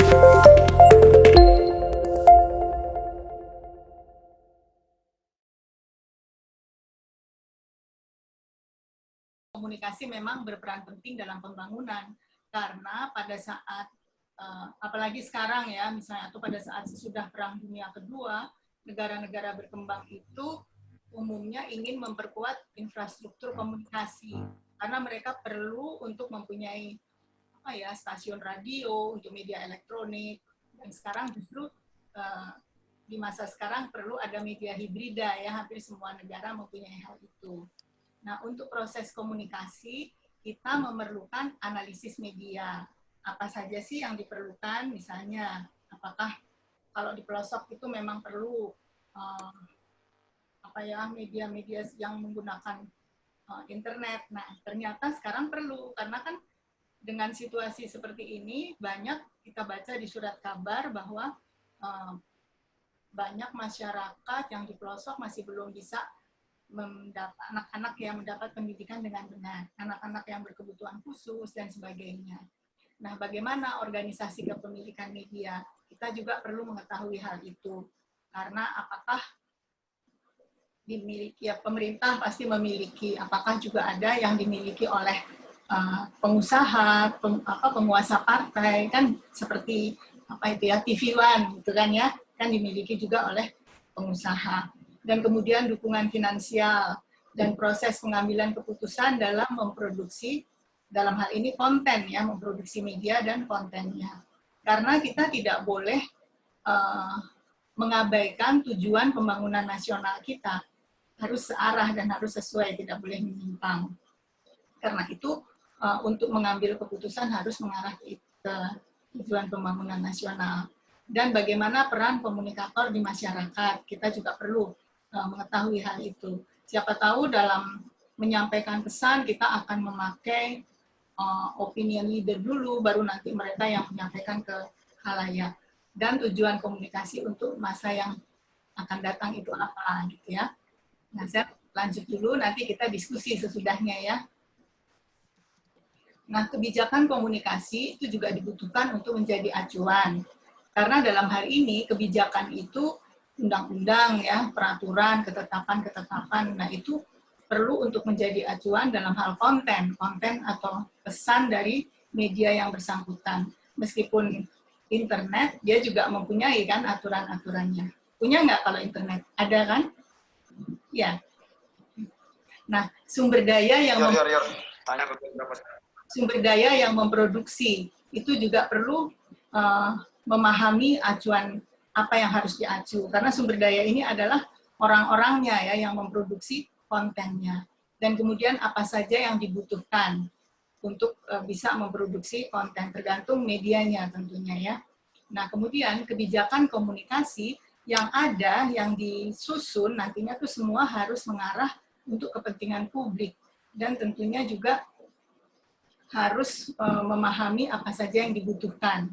Komunikasi memang berperan penting dalam pembangunan, karena pada saat apalagi sekarang ya, misalnya atau pada saat sesudah Perang Dunia Kedua, negara-negara berkembang itu umumnya ingin memperkuat infrastruktur komunikasi karena mereka perlu untuk mempunyai stasiun radio, untuk media elektronik, dan sekarang justru di masa sekarang perlu ada media hibrida ya, hampir semua negara mempunyai hal itu. Nah, untuk proses komunikasi, kita memerlukan analisis media. Apa saja sih yang diperlukan? Misalnya, apakah kalau di pelosok itu memang perlu media-media yang menggunakan internet. Nah, ternyata sekarang perlu, karena kan dengan situasi seperti ini, banyak kita baca di surat kabar bahwa banyak masyarakat yang di pelosok masih belum bisa anak-anak yang mendapat pendidikan dengan benar, anak-anak yang berkebutuhan khusus, dan sebagainya. Nah, bagaimana organisasi kepemilikan media? Kita juga perlu mengetahui hal itu. Karena apakah dimiliki, ya pemerintah pasti memiliki, apakah juga ada yang dimiliki oleh pengusaha, penguasa partai, kan seperti TV One, gitu kan ya, kan dimiliki juga oleh pengusaha. Dan kemudian dukungan finansial dan proses pengambilan keputusan dalam memproduksi, dalam hal ini konten ya, memproduksi media dan kontennya. Karena kita tidak boleh mengabaikan tujuan pembangunan nasional kita, harus searah dan harus sesuai, tidak boleh menyimpang. Karena itu untuk mengambil keputusan harus mengarah ke tujuan pembangunan nasional. Dan bagaimana peran komunikator di masyarakat, kita juga perlu mengetahui hal itu. Siapa tahu dalam menyampaikan pesan kita akan memakai opinion leader dulu, baru nanti mereka yang menyampaikan ke khalayak. Dan tujuan komunikasi untuk masa yang akan datang itu apa, gitu ya. Nah, saya lanjut dulu, nanti kita diskusi sesudahnya ya. Nah, kebijakan komunikasi itu juga dibutuhkan untuk menjadi acuan. Karena dalam hal ini, kebijakan itu undang-undang ya, peraturan, ketetapan-ketetapan. Nah, itu perlu untuk menjadi acuan dalam hal konten atau pesan dari media yang bersangkutan. Meskipun internet, dia juga mempunyai kan aturan-aturannya. Punya nggak kalau internet? Ada kan? Ya. Nah, sumber daya yang memproduksi itu juga perlu memahami acuan apa yang harus diacu, karena sumber daya ini adalah orang-orangnya ya yang memproduksi kontennya, dan kemudian apa saja yang dibutuhkan untuk bisa memproduksi konten, tergantung medianya tentunya ya. Nah, kemudian kebijakan komunikasi yang ada, yang disusun nantinya tuh semua harus mengarah untuk kepentingan publik, dan tentunya juga harus memahami apa saja yang dibutuhkan.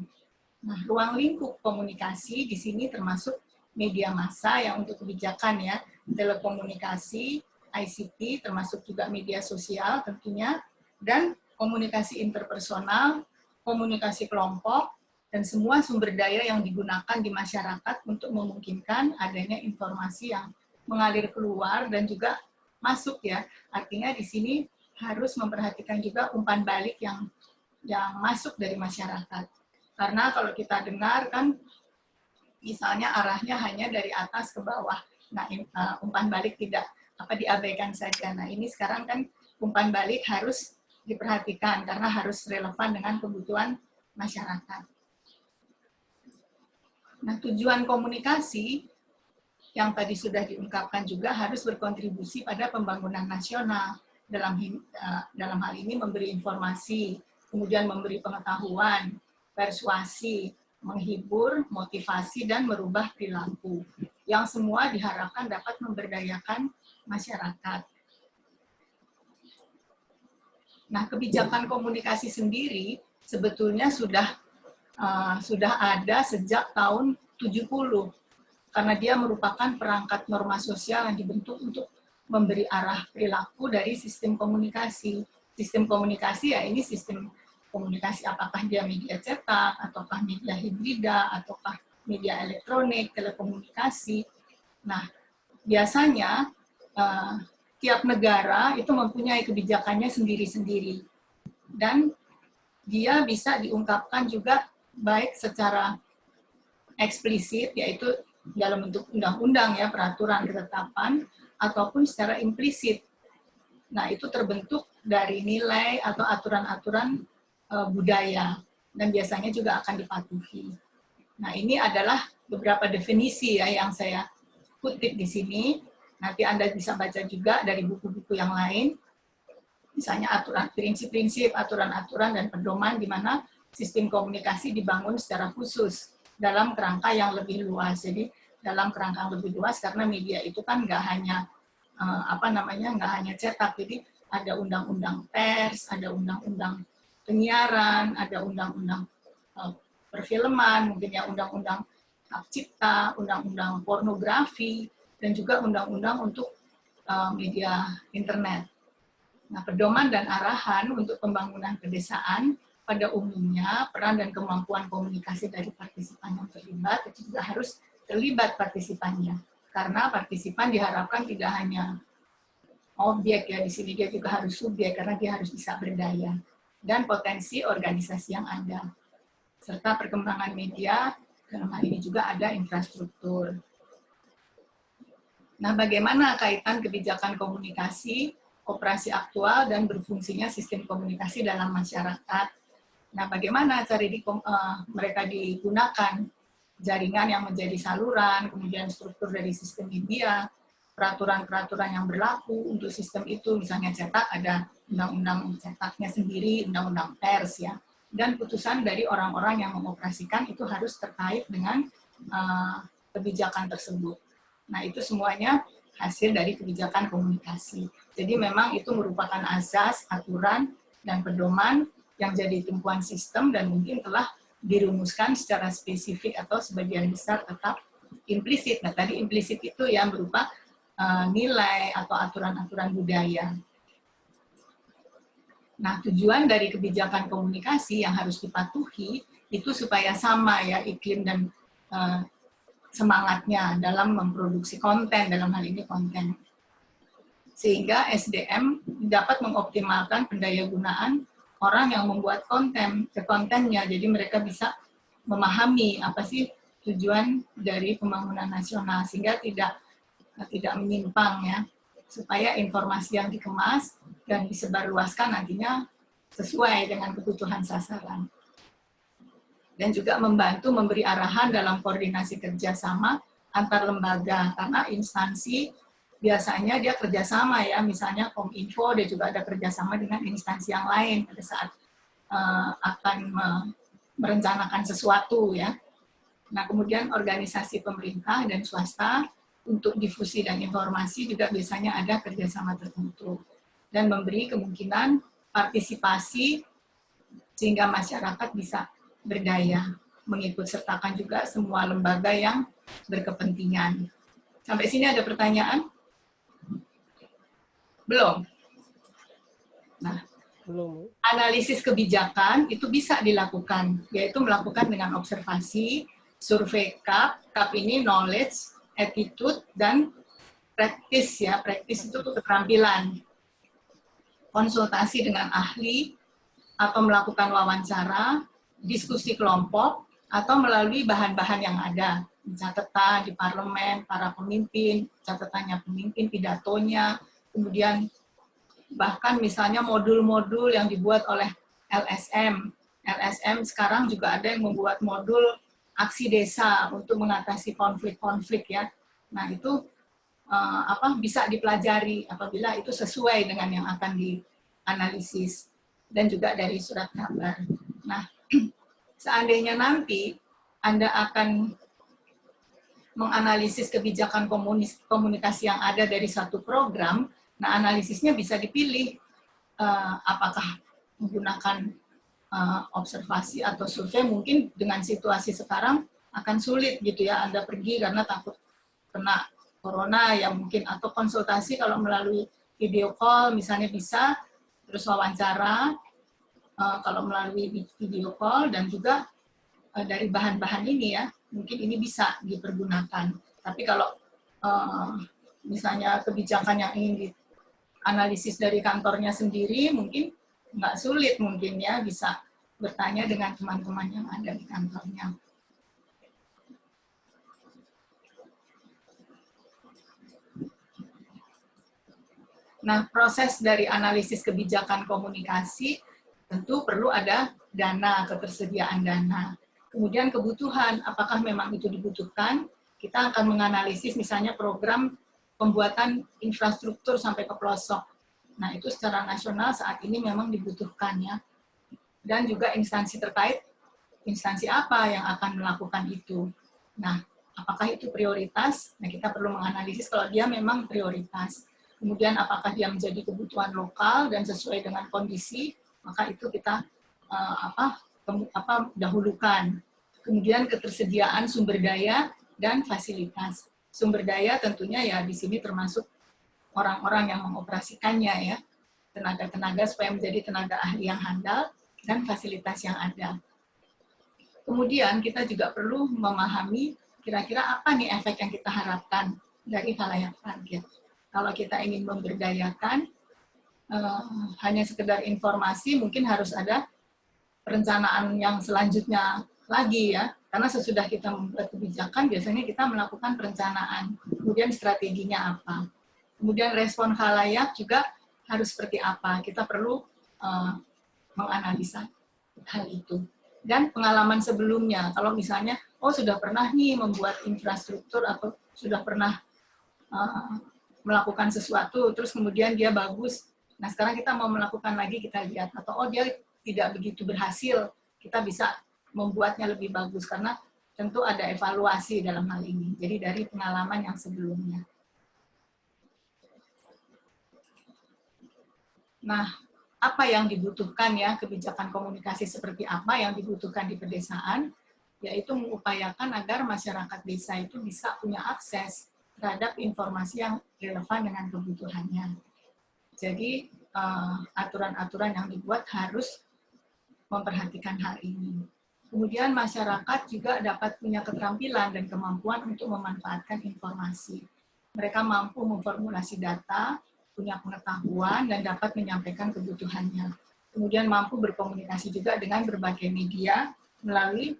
Nah, ruang lingkup komunikasi di sini termasuk media massa yang untuk kebijakan ya, telekomunikasi, ICT, termasuk juga media sosial tentunya, dan komunikasi interpersonal, komunikasi kelompok, dan semua sumber daya yang digunakan di masyarakat untuk memungkinkan adanya informasi yang mengalir keluar dan juga masuk ya. Artinya di sini harus memperhatikan juga umpan balik yang masuk dari masyarakat. Karena kalau kita dengar kan misalnya arahnya hanya dari atas ke bawah. Nah, umpan balik tidak diabaikan saja. Nah, ini sekarang kan umpan balik harus diperhatikan karena harus relevan dengan kebutuhan masyarakat. Nah, tujuan komunikasi yang tadi sudah diungkapkan juga harus berkontribusi pada pembangunan nasional. Dalam hal ini memberi informasi, kemudian memberi pengetahuan, persuasi, menghibur, motivasi, dan merubah perilaku. Yang semua diharapkan dapat memberdayakan masyarakat. Nah, kebijakan komunikasi sendiri sebetulnya sudah ada sejak tahun 70, karena dia merupakan perangkat norma sosial yang dibentuk untuk memberi arah perilaku dari sistem komunikasi. Sistem komunikasi ya ini sistem komunikasi, apakah dia media cetak, ataukah media hibrida, ataukah media elektronik, telekomunikasi. Nah, biasanya tiap negara itu mempunyai kebijakannya sendiri-sendiri. Dan dia bisa diungkapkan juga baik secara eksplisit, yaitu dalam bentuk undang-undang ya, peraturan ketetapan, ataupun secara implisit. Nah, itu terbentuk dari nilai atau aturan-aturan budaya, dan biasanya juga akan dipatuhi. Nah, ini adalah beberapa definisi ya yang saya kutip di sini. Nanti Anda bisa baca juga dari buku-buku yang lain. Misalnya aturan, prinsip-prinsip, aturan-aturan, dan pedoman di mana sistem komunikasi dibangun secara khusus dalam kerangka yang lebih luas. Jadi dalam kerangka yang lebih luas karena media itu kan nggak hanya nggak hanya cetak. Jadi ada undang-undang pers, ada undang-undang penyiaran, ada undang-undang perfilman, mungkin ya undang-undang hak cipta, undang-undang pornografi, dan juga undang-undang untuk media internet. Nah, pedoman dan arahan untuk pembangunan pedesaan pada umumnya peran dan kemampuan komunikasi dari partisipan yang terlibat itu juga harus terlibat partisipannya. Karena partisipan diharapkan tidak hanya objek ya, di sini dia juga harus subjek karena dia harus bisa berdaya, dan potensi organisasi yang ada. Serta perkembangan media, dalam hal ini juga ada infrastruktur. Nah, bagaimana kaitan kebijakan komunikasi, operasi aktual, dan berfungsinya sistem komunikasi dalam masyarakat? Nah, bagaimana cara mereka digunakan? Jaringan yang menjadi saluran, kemudian struktur dari sistem media, peraturan-peraturan yang berlaku untuk sistem itu, misalnya cetak, ada undang-undang cetaknya sendiri, undang-undang pers ya, dan putusan dari orang-orang yang mengoperasikan itu harus terkait dengan kebijakan tersebut. Nah, itu semuanya hasil dari kebijakan komunikasi. Jadi memang itu merupakan asas, aturan, dan pedoman yang jadi tumpuan sistem dan mungkin telah dirumuskan secara spesifik atau sebagian besar tetap implisit. Nah, tadi implisit itu yang berupa nilai atau aturan-aturan budaya. Nah, tujuan dari kebijakan komunikasi yang harus dipatuhi itu supaya sama ya iklim dan semangatnya dalam memproduksi konten, dalam hal ini konten. Sehingga SDM dapat mengoptimalkan pendayagunaan orang yang membuat kontennya, jadi mereka bisa memahami apa sih tujuan dari pembangunan nasional, sehingga tidak menyimpang ya, supaya informasi yang dikemas dan disebarluaskan nantinya sesuai dengan kebutuhan sasaran. Dan juga membantu memberi arahan dalam koordinasi kerjasama antar lembaga, karena instansi biasanya dia kerjasama ya, misalnya Kominfo dia juga ada kerjasama dengan instansi yang lain pada saat akan merencanakan sesuatu ya. Nah, kemudian organisasi pemerintah dan swasta untuk difusi dan informasi juga biasanya ada kerjasama tertentu dan memberi kemungkinan partisipasi sehingga masyarakat bisa berdaya, mengikut sertakan juga semua lembaga yang berkepentingan. Sampai sini ada pertanyaan? Belum? Nah, belum. Analisis kebijakan itu bisa dilakukan, yaitu melakukan dengan observasi, survei CAP ini knowledge, attitude, dan practice ya, practice itu keterampilan. Konsultasi dengan ahli, atau melakukan wawancara, diskusi kelompok, atau melalui bahan-bahan yang ada, catatan di parlemen, para pemimpin, catatannya pemimpin, pidatonya, kemudian bahkan misalnya modul-modul yang dibuat oleh LSM. LSM sekarang juga ada yang membuat modul aksi desa untuk mengatasi konflik-konflik ya. Nah itu bisa dipelajari apabila itu sesuai dengan yang akan dianalisis, dan juga dari surat kabar. Nah, seandainya nanti Anda akan menganalisis kebijakan komunikasi yang ada dari satu program, nah analisisnya bisa dipilih apakah menggunakan observasi atau survei. Mungkin dengan situasi sekarang akan sulit gitu ya, Anda pergi karena takut kena corona ya mungkin, atau konsultasi kalau melalui video call misalnya bisa, terus wawancara, kalau melalui video call, dan juga dari bahan-bahan ini ya, mungkin ini bisa dipergunakan. Tapi kalau misalnya kebijakan yang ingin dianalisis dari kantornya sendiri, mungkin nggak sulit mungkin ya, bisa bertanya dengan teman-teman yang ada di kantornya. Nah, proses dari analisis kebijakan komunikasi tentu perlu ada dana, ketersediaan dana. Kemudian kebutuhan, apakah memang itu dibutuhkan? Kita akan menganalisis misalnya program pembuatan infrastruktur sampai ke pelosok. Nah, itu secara nasional saat ini memang dibutuhkan ya. Dan juga instansi terkait, instansi apa yang akan melakukan itu. Nah, apakah itu prioritas? Nah, kita perlu menganalisis kalau dia memang prioritas. Kemudian apakah dia menjadi kebutuhan lokal dan sesuai dengan kondisi, maka itu kita dahulukan. Kemudian ketersediaan sumber daya dan fasilitas. Sumber daya tentunya ya di sini termasuk orang-orang yang mengoperasikannya ya, tenaga-tenaga supaya menjadi tenaga ahli yang handal, dan fasilitas yang ada. Kemudian kita juga perlu memahami kira-kira apa nih efek yang kita harapkan dari khalayak target. Kalau kita ingin memberdayakan, hanya sekedar informasi, mungkin harus ada perencanaan yang selanjutnya lagi ya. Karena sesudah kita membuat kebijakan, biasanya kita melakukan perencanaan. Kemudian strateginya apa. Kemudian respon khalayak juga harus seperti apa. Kita perlu menganalisa hal itu. Dan pengalaman sebelumnya, kalau misalnya, oh sudah pernah nih membuat infrastruktur atau sudah pernah melakukan sesuatu, terus kemudian dia bagus, nah sekarang kita mau melakukan lagi, kita lihat, atau oh dia tidak begitu berhasil, kita bisa membuatnya lebih bagus, karena tentu ada evaluasi dalam hal ini, jadi dari pengalaman yang sebelumnya. Nah, apa yang dibutuhkan ya, kebijakan komunikasi seperti apa yang dibutuhkan di pedesaan, yaitu mengupayakan agar masyarakat desa itu bisa punya akses terhadap informasi yang relevan dengan kebutuhannya. Jadi, aturan-aturan yang dibuat harus memperhatikan hal ini. Kemudian masyarakat juga dapat punya keterampilan dan kemampuan untuk memanfaatkan informasi. Mereka mampu memformulasi data, punya pengetahuan, dan dapat menyampaikan kebutuhannya. Kemudian mampu berkomunikasi juga dengan berbagai media melalui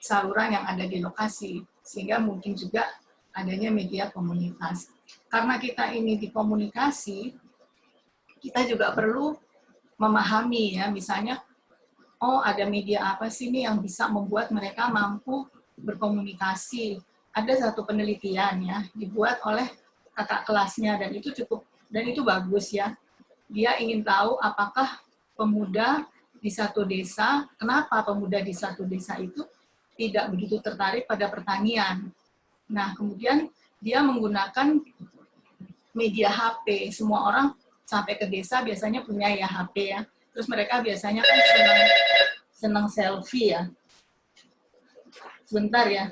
saluran yang ada di lokasi, sehingga mungkin juga adanya media komunitas. Karena kita ini di komunikasi, kita juga perlu memahami ya, misalnya, oh ada media apa sih nih yang bisa membuat mereka mampu berkomunikasi. Ada satu penelitian ya, dibuat oleh kakak kelasnya, dan itu cukup, dan itu bagus ya. Dia ingin tahu apakah pemuda di satu desa, kenapa pemuda di satu desa itu tidak begitu tertarik pada pertanian. Nah, kemudian dia menggunakan media HP. Semua orang sampai ke desa biasanya punya ya HP ya. Terus mereka biasanya kan senang selfie ya. Sebentar ya.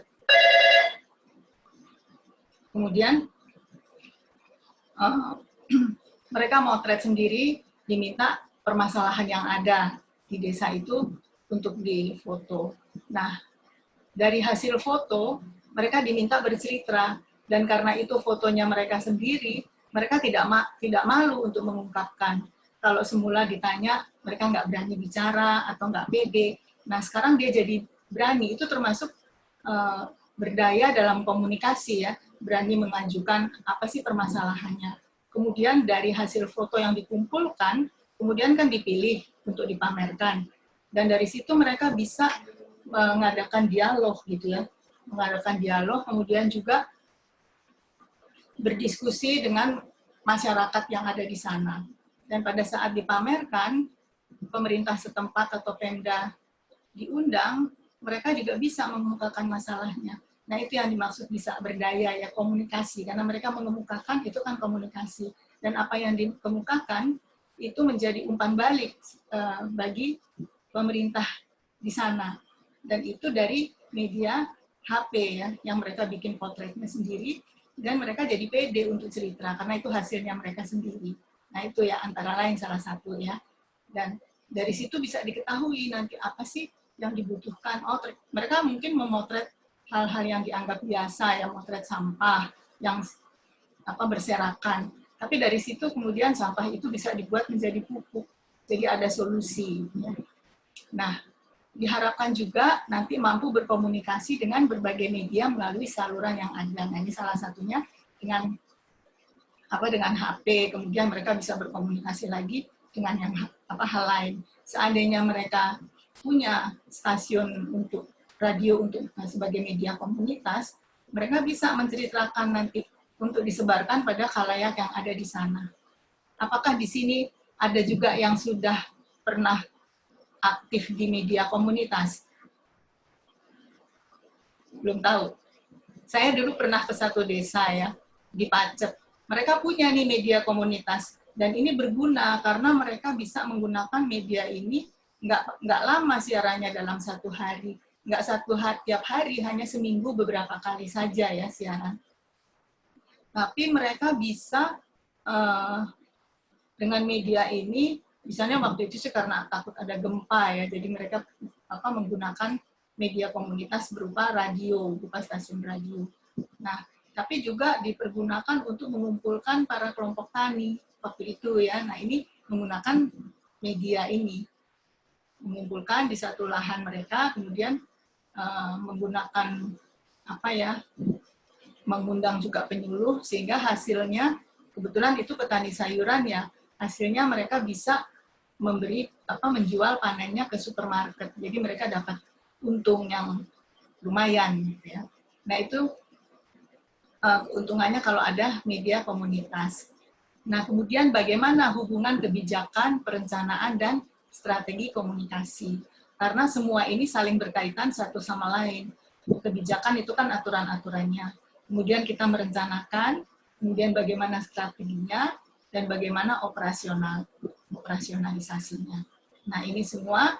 Kemudian mereka mau thread sendiri, diminta permasalahan yang ada di desa itu untuk difoto. Nah, dari hasil foto, mereka diminta bercerita, dan karena itu fotonya mereka sendiri, mereka tidak malu untuk mengungkapkan. Kalau semula ditanya, mereka nggak berani bicara atau nggak pede. Nah, sekarang dia jadi berani, itu termasuk berdaya dalam komunikasi ya, berani mengajukan apa sih permasalahannya. Kemudian dari hasil foto yang dikumpulkan, kemudian kan dipilih untuk dipamerkan. Dan dari situ mereka bisa mengadakan dialog gitu ya. Mengadakan dialog, kemudian juga berdiskusi dengan masyarakat yang ada di sana. Dan pada saat dipamerkan, pemerintah setempat atau Pemda diundang, mereka juga bisa mengemukakan masalahnya. Nah, itu yang dimaksud bisa berdaya ya, komunikasi. Karena mereka mengemukakan, itu kan komunikasi. Dan apa yang dikemukakan, itu menjadi umpan balik bagi pemerintah di sana. Dan itu dari media HP ya, yang mereka bikin potretnya sendiri, dan mereka jadi pede untuk cerita, karena itu hasilnya mereka sendiri. Nah, itu ya antara lain salah satu ya. Dan dari situ bisa diketahui nanti apa sih yang dibutuhkan. Oh, mereka mungkin memotret hal-hal yang dianggap biasa, ya motret sampah yang berserakan. Tapi dari situ kemudian sampah itu bisa dibuat menjadi pupuk. Jadi ada solusi. Ya. Nah, diharapkan juga nanti mampu berkomunikasi dengan berbagai media melalui saluran yang ada. Nah, ini salah satunya dengan HP, kemudian mereka bisa berkomunikasi lagi dengan yang hal lain. Seandainya mereka punya stasiun untuk radio untuk sebagai media komunitas, mereka bisa menceritakan nanti untuk disebarkan pada khalayak yang ada di sana. Apakah di sini ada juga yang sudah pernah aktif di media komunitas? Belum tahu. Saya dulu pernah ke satu desa ya, di Pacet. Mereka punya nih media komunitas, dan ini berguna karena mereka bisa menggunakan media ini nggak lama siarannya dalam satu hari. Nggak satu hari, tiap hari, hanya seminggu beberapa kali saja ya siaran. Tapi mereka bisa dengan media ini, misalnya waktu itu sih karena takut ada gempa ya, jadi mereka menggunakan media komunitas berupa radio, berupa stasiun radio. Nah, tapi juga dipergunakan untuk mengumpulkan para kelompok tani waktu itu ya. Nah, ini menggunakan media ini, mengumpulkan di satu lahan mereka, kemudian menggunakan mengundang juga penyuluh, sehingga hasilnya, kebetulan itu petani sayuran ya, hasilnya mereka bisa menjual panennya ke supermarket. Jadi mereka dapat untung yang lumayan. Ya. Nah itu keuntungannya kalau ada media komunitas. Nah kemudian bagaimana hubungan kebijakan, perencanaan, dan strategi komunikasi. Karena semua ini saling berkaitan satu sama lain. Kebijakan itu kan aturan-aturannya. Kemudian kita merencanakan, kemudian bagaimana strateginya, dan bagaimana operasionalisasinya. Nah ini semua,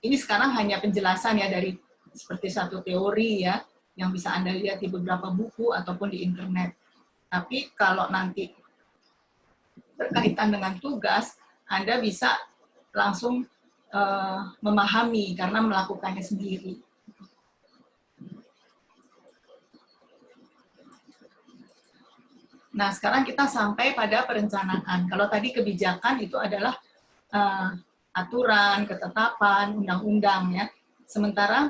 ini sekarang hanya penjelasan ya dari seperti satu teori ya, yang bisa Anda lihat di beberapa buku ataupun di internet. Tapi kalau nanti berkaitan dengan tugas, Anda bisa langsung memahami karena melakukannya sendiri. Nah, sekarang kita sampai pada perencanaan. Kalau tadi kebijakan itu adalah aturan, ketetapan, undang-undang ya. Sementara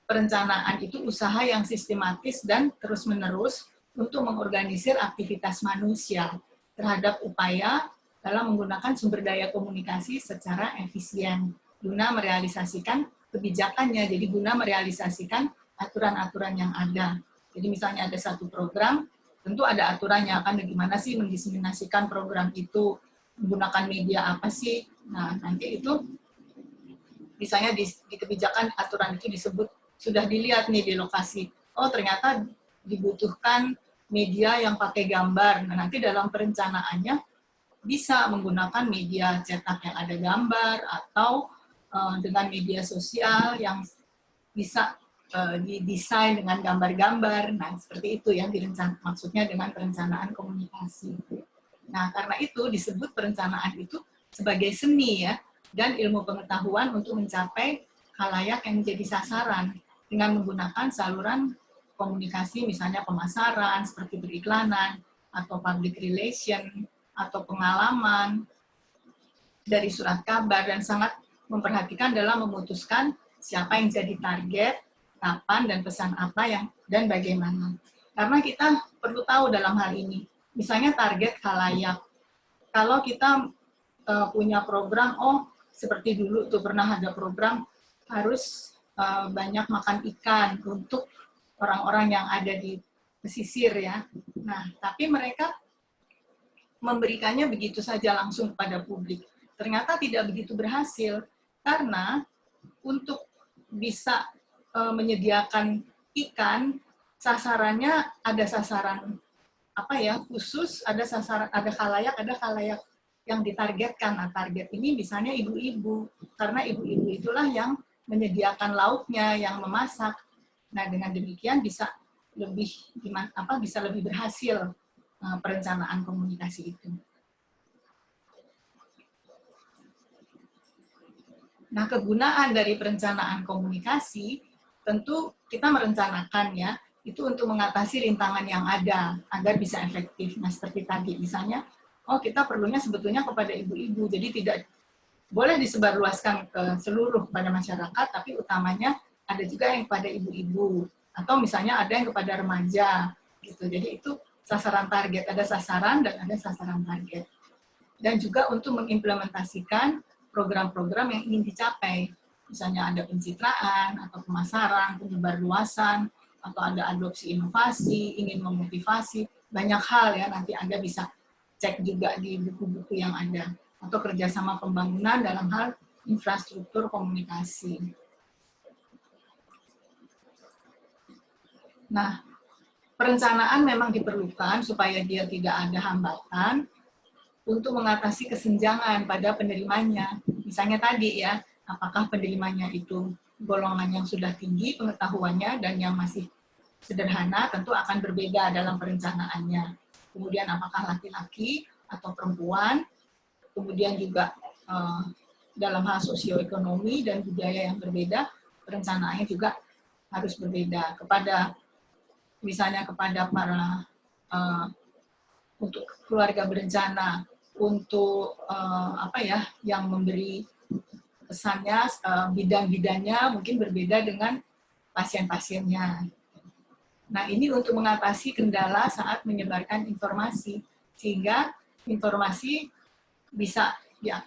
perencanaan itu usaha yang sistematis dan terus-menerus untuk mengorganisir aktivitas manusia terhadap upaya dalam menggunakan sumber daya komunikasi secara efisien guna merealisasikan kebijakannya, jadi guna merealisasikan aturan-aturan yang ada. Jadi misalnya ada satu program, tentu ada aturannya, kan bagaimana sih mendiseminasikan program itu, menggunakan media apa sih. Nah, nanti itu misalnya di kebijakan aturan itu disebut, sudah dilihat nih di lokasi, oh ternyata dibutuhkan media yang pakai gambar. Nah, nanti dalam perencanaannya bisa menggunakan media cetak yang ada gambar atau dengan media sosial yang bisa didesain dengan gambar-gambar. Nah, seperti itu yang maksudnya dengan perencanaan komunikasi. Nah, karena itu disebut perencanaan itu sebagai seni ya, dan ilmu pengetahuan untuk mencapai khalayak yang menjadi sasaran dengan menggunakan saluran komunikasi, misalnya pemasaran, seperti beriklanan, atau public relation, atau pengalaman dari surat kabar, dan sangat memperhatikan dalam memutuskan siapa yang jadi target, kapan, dan pesan apa dan bagaimana. Karena kita perlu tahu dalam hal ini, misalnya target khalayak. Kalau kita punya program, seperti dulu tuh pernah ada program harus banyak makan ikan untuk orang-orang yang ada di pesisir ya. Nah, tapi mereka memberikannya begitu saja langsung kepada publik. Ternyata tidak begitu berhasil, karena untuk bisa menyediakan ikan, sasarannya ada sasaran khusus, ada khalayak yang ditargetkan. Nah, target ini misalnya ibu-ibu, karena ibu-ibu itulah yang menyediakan lauknya, yang memasak. Nah, dengan demikian bisa lebih berhasil perencanaan komunikasi itu. Nah, kegunaan dari perencanaan komunikasi, tentu kita merencanakan ya, itu untuk mengatasi rintangan yang ada, agar bisa efektif. Nah, seperti tadi, misalnya, oh kita perlunya sebetulnya kepada ibu-ibu, jadi tidak boleh disebarluaskan ke seluruh kepada masyarakat, tapi utamanya ada juga yang kepada ibu-ibu, atau misalnya ada yang kepada remaja, gitu. Jadi itu sasaran target, ada sasaran dan ada sasaran target. Dan juga untuk mengimplementasikan program-program yang ingin dicapai. Misalnya ada pencitraan, atau pemasaran, penyebar luasan, atau ada adopsi inovasi, ingin memotivasi, banyak hal ya, nanti Anda bisa cek juga di buku-buku yang ada. Atau kerjasama pembangunan dalam hal infrastruktur komunikasi. Nah, perencanaan memang diperlukan supaya dia tidak ada hambatan, untuk mengatasi kesenjangan pada penerimanya. Misalnya tadi ya, apakah penerimanya itu golongan yang sudah tinggi pengetahuannya dan yang masih sederhana tentu akan berbeda dalam perencanaannya. Kemudian apakah laki-laki atau perempuan, kemudian juga dalam hal sosioekonomi dan budaya yang berbeda, perencanaannya juga harus berbeda. Kepada misalnya kepada para untuk keluarga berencana, untuk apa ya, yang memberi pesannya, bidang-bidangnya mungkin berbeda dengan pasien-pasiennya. Nah, ini untuk mengatasi kendala saat menyebarkan informasi, sehingga informasi bisa ya,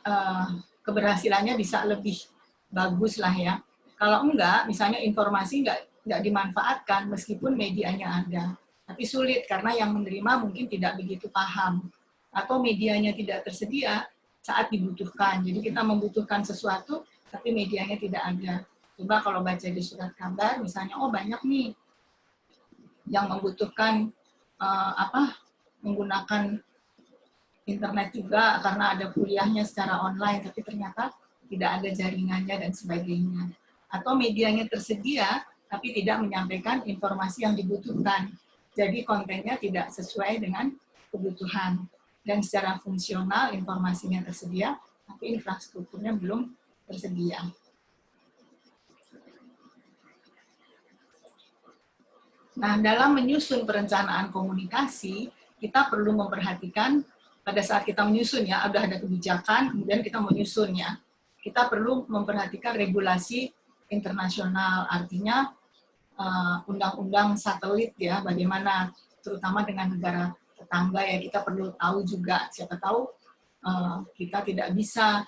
keberhasilannya bisa lebih bagus lah ya. Kalau enggak, misalnya informasi enggak dimanfaatkan meskipun medianya ada, tapi sulit karena yang menerima mungkin tidak begitu paham, atau medianya tidak tersedia saat dibutuhkan. Jadi kita membutuhkan sesuatu, tapi medianya tidak ada. Coba kalau baca di surat kabar, misalnya, oh banyak nih yang membutuhkan menggunakan internet juga karena ada kuliahnya secara online, tapi ternyata tidak ada jaringannya dan sebagainya. Atau medianya tersedia, tapi tidak menyampaikan informasi yang dibutuhkan. Jadi kontennya tidak sesuai dengan kebutuhan. Dan secara fungsional informasinya tersedia, tapi infrastrukturnya belum tersedia. Nah, dalam menyusun perencanaan komunikasi, kita perlu memperhatikan pada saat kita menyusun ya, ada kebijakan, kemudian kita menyusunnya. Kita perlu memperhatikan regulasi internasional, artinya undang-undang satelit ya, bagaimana terutama dengan negara tetangga ya, kita perlu tahu juga, siapa tahu kita tidak bisa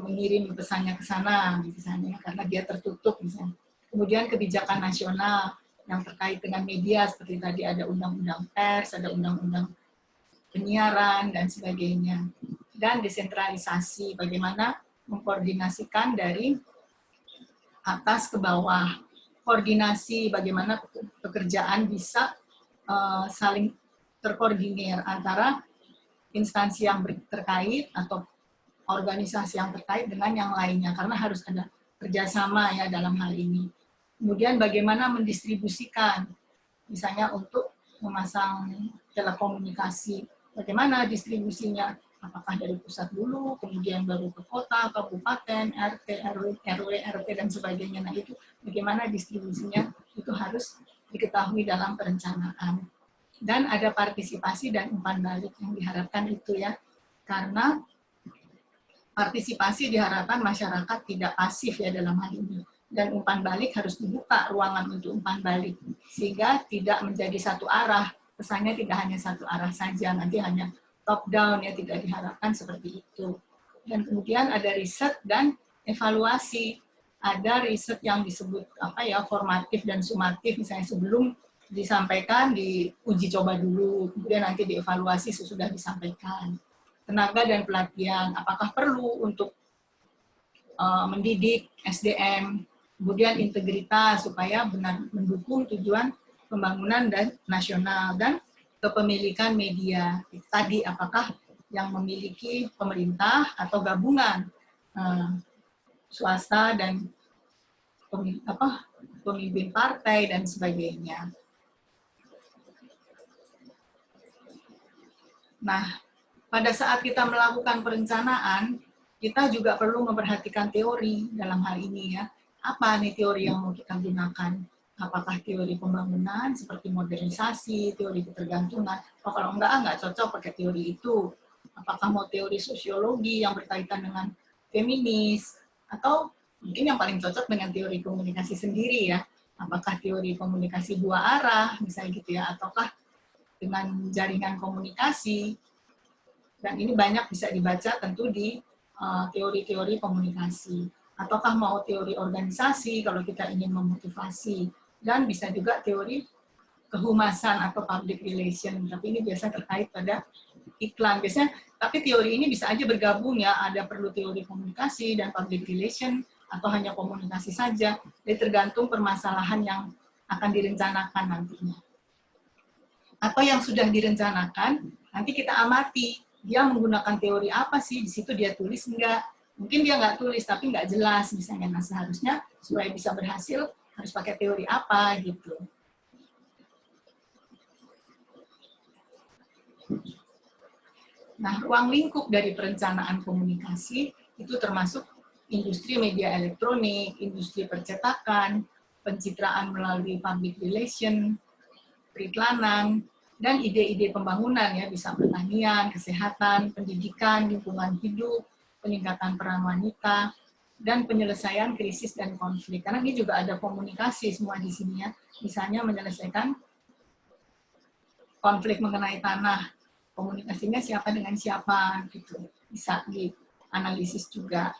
mengirim pesannya ke sana misalnya karena dia tertutup misalnya. Kemudian kebijakan nasional yang terkait dengan media seperti tadi ada undang-undang pers, ada undang-undang penyiaran dan sebagainya. Dan desentralisasi, bagaimana mengkoordinasikan dari atas ke bawah. Koordinasi bagaimana pekerjaan bisa saling terkoordinir antara instansi yang terkait atau organisasi yang terkait dengan yang lainnya, karena harus ada kerjasama ya dalam hal ini. Kemudian bagaimana mendistribusikan, misalnya untuk memasang telekomunikasi, bagaimana distribusinya, apakah dari pusat dulu, kemudian baru ke kota, kabupaten, RT, RW, RT, dan sebagainya. Nah itu bagaimana distribusinya, itu harus diketahui dalam perencanaan. Dan ada partisipasi dan umpan balik yang diharapkan itu ya, karena partisipasi diharapkan masyarakat tidak pasif ya dalam hal ini. Dan umpan balik harus dibuka ruangan untuk umpan balik, sehingga tidak menjadi satu arah, pesannya tidak hanya satu arah saja, nanti hanya top down ya, tidak diharapkan seperti itu. Dan kemudian ada riset dan evaluasi. Ada riset yang disebut apa ya, formatif dan sumatif, misalnya sebelum disampaikan diuji coba dulu, kemudian nanti dievaluasi sesudah disampaikan. Tenaga dan pelatihan, apakah perlu untuk mendidik SDM, kemudian integritas supaya benar mendukung tujuan pembangunan dan nasional, dan kepemilikan media. Tadi apakah yang memiliki pemerintah atau gabungan swasta dan pemimpin partai dan sebagainya. Nah, pada saat kita melakukan perencanaan, kita juga perlu memperhatikan teori dalam hal ini ya. Apa nih teori yang mau kita gunakan? Apakah teori pembangunan seperti modernisasi, teori ketergantungan? Oh, kalau enggak cocok pakai teori itu. Apakah mau teori sosiologi yang berkaitan dengan feminis? Atau mungkin yang paling cocok dengan teori komunikasi sendiri ya. Apakah teori komunikasi dua arah, misalnya gitu ya, ataukah dengan jaringan komunikasi. Dan ini banyak bisa dibaca tentu di teori-teori komunikasi. Ataukah mau teori organisasi kalau kita ingin memotivasi. Dan bisa juga teori kehumasan atau public relation. Tapi ini biasa terkait pada iklan. Biasanya, tapi teori ini bisa aja bergabung ya. Ada perlu teori komunikasi dan public relation atau hanya komunikasi saja. Jadi tergantung permasalahan yang akan direncanakan nantinya. Atau yang sudah direncanakan, nanti kita amati dia menggunakan teori apa sih, di situ dia tulis enggak, mungkin dia nggak tulis tapi nggak jelas misalnya. Nah, seharusnya supaya bisa berhasil harus pakai teori apa gitu. Nah, ruang lingkup dari perencanaan komunikasi itu termasuk industri media elektronik, industri percetakan, pencitraan melalui public relation, periklanan, dan ide-ide pembangunan ya, bisa pertanian, kesehatan, pendidikan, lingkungan hidup, peningkatan peran wanita, dan penyelesaian krisis dan konflik. Karena ini juga ada komunikasi semua di sini ya. Misalnya menyelesaikan konflik mengenai tanah, komunikasinya siapa dengan siapa gitu. Bisa dianalisis juga.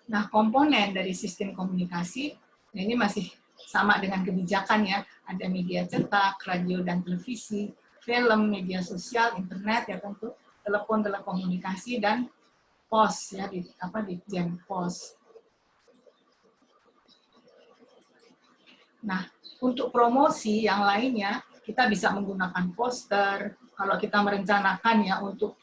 Nah, komponen dari sistem komunikasi ini masih sama dengan kebijakan ya, ada media cetak, radio dan televisi, film, media sosial, internet ya tentu, telepon, telekomunikasi dan pos ya di Ditjen Pos. Nah, untuk promosi yang lainnya kita bisa menggunakan poster. Kalau kita merencanakan ya untuk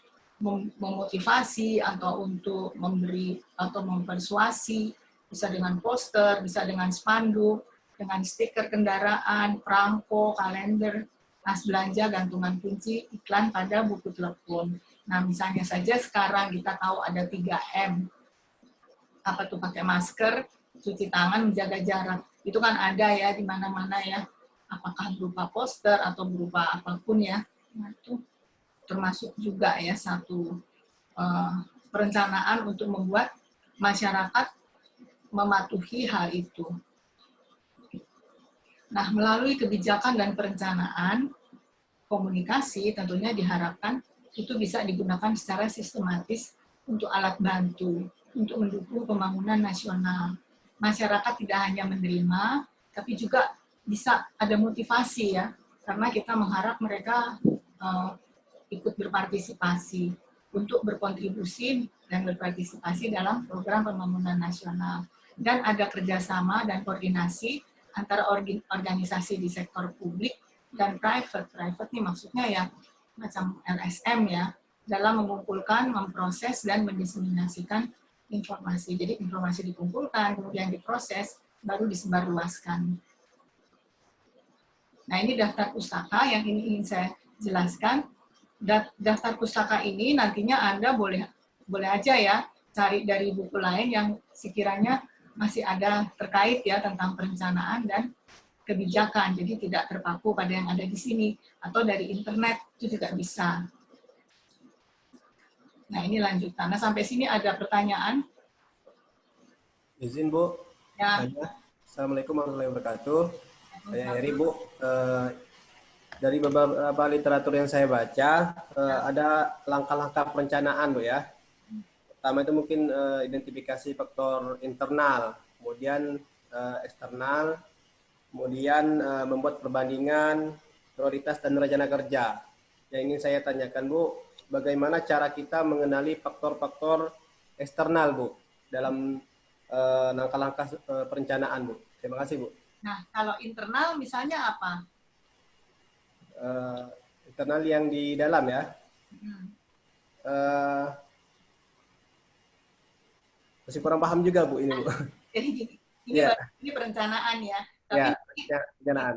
memotivasi atau untuk memberi atau mempersuasi, bisa dengan poster, bisa dengan spanduk, dengan stiker kendaraan, perangko, kalender, tas belanja, gantungan kunci, iklan pada buku telepon. Nah, misalnya saja sekarang kita tahu ada 3M. Apa tuh, pakai masker, cuci tangan, menjaga jarak. Itu kan ada ya di mana-mana ya. Apakah berupa poster atau berupa apapun ya. Nah, itu termasuk juga ya satu perencanaan untuk membuat masyarakat mematuhi hal itu. Nah, melalui kebijakan dan perencanaan, komunikasi tentunya diharapkan itu bisa digunakan secara sistematis untuk alat bantu, untuk mendukung pembangunan nasional. Masyarakat tidak hanya menerima, tapi juga bisa ada motivasi ya, karena kita mengharap mereka ikut berpartisipasi untuk berkontribusi dan berpartisipasi dalam program pembangunan nasional. Dan ada kerjasama dan koordinasi antara organisasi di sektor publik dan private. Private nih maksudnya ya macam LSM ya, dalam mengumpulkan, memproses, dan mendiseminasikan informasi. Jadi informasi dikumpulkan, kemudian diproses, baru disebarluaskan. Nah, ini daftar pustaka yang ini ingin saya jelaskan. Daftar pustaka ini nantinya Anda boleh aja ya cari dari buku lain yang sekiranya masih ada terkait ya tentang perencanaan dan kebijakan. Jadi tidak terpaku pada yang ada di sini, atau dari internet itu juga bisa. Nah, ini lanjutan. Nah, sampai sini ada pertanyaan? Izin, Bu. Ya. Assalamualaikum warahmatullahi wabarakatuh. Saya Heri, Bu. Dari beberapa literatur yang saya baca, ada langkah-langkah perencanaan, Bu ya. Pertama itu mungkin identifikasi faktor internal, kemudian eksternal, kemudian membuat perbandingan, prioritas dan rencana kerja. Yang ingin saya tanyakan, Bu, bagaimana cara kita mengenali faktor-faktor eksternal, Bu, dalam langkah-langkah perencanaan, Bu? Terima kasih, Bu. Nah, kalau internal misalnya apa? Internal yang di dalam ya. Masih kurang paham juga, Bu, ini, Bu. Jadi ini perencanaan ya. Tapi perencanaan.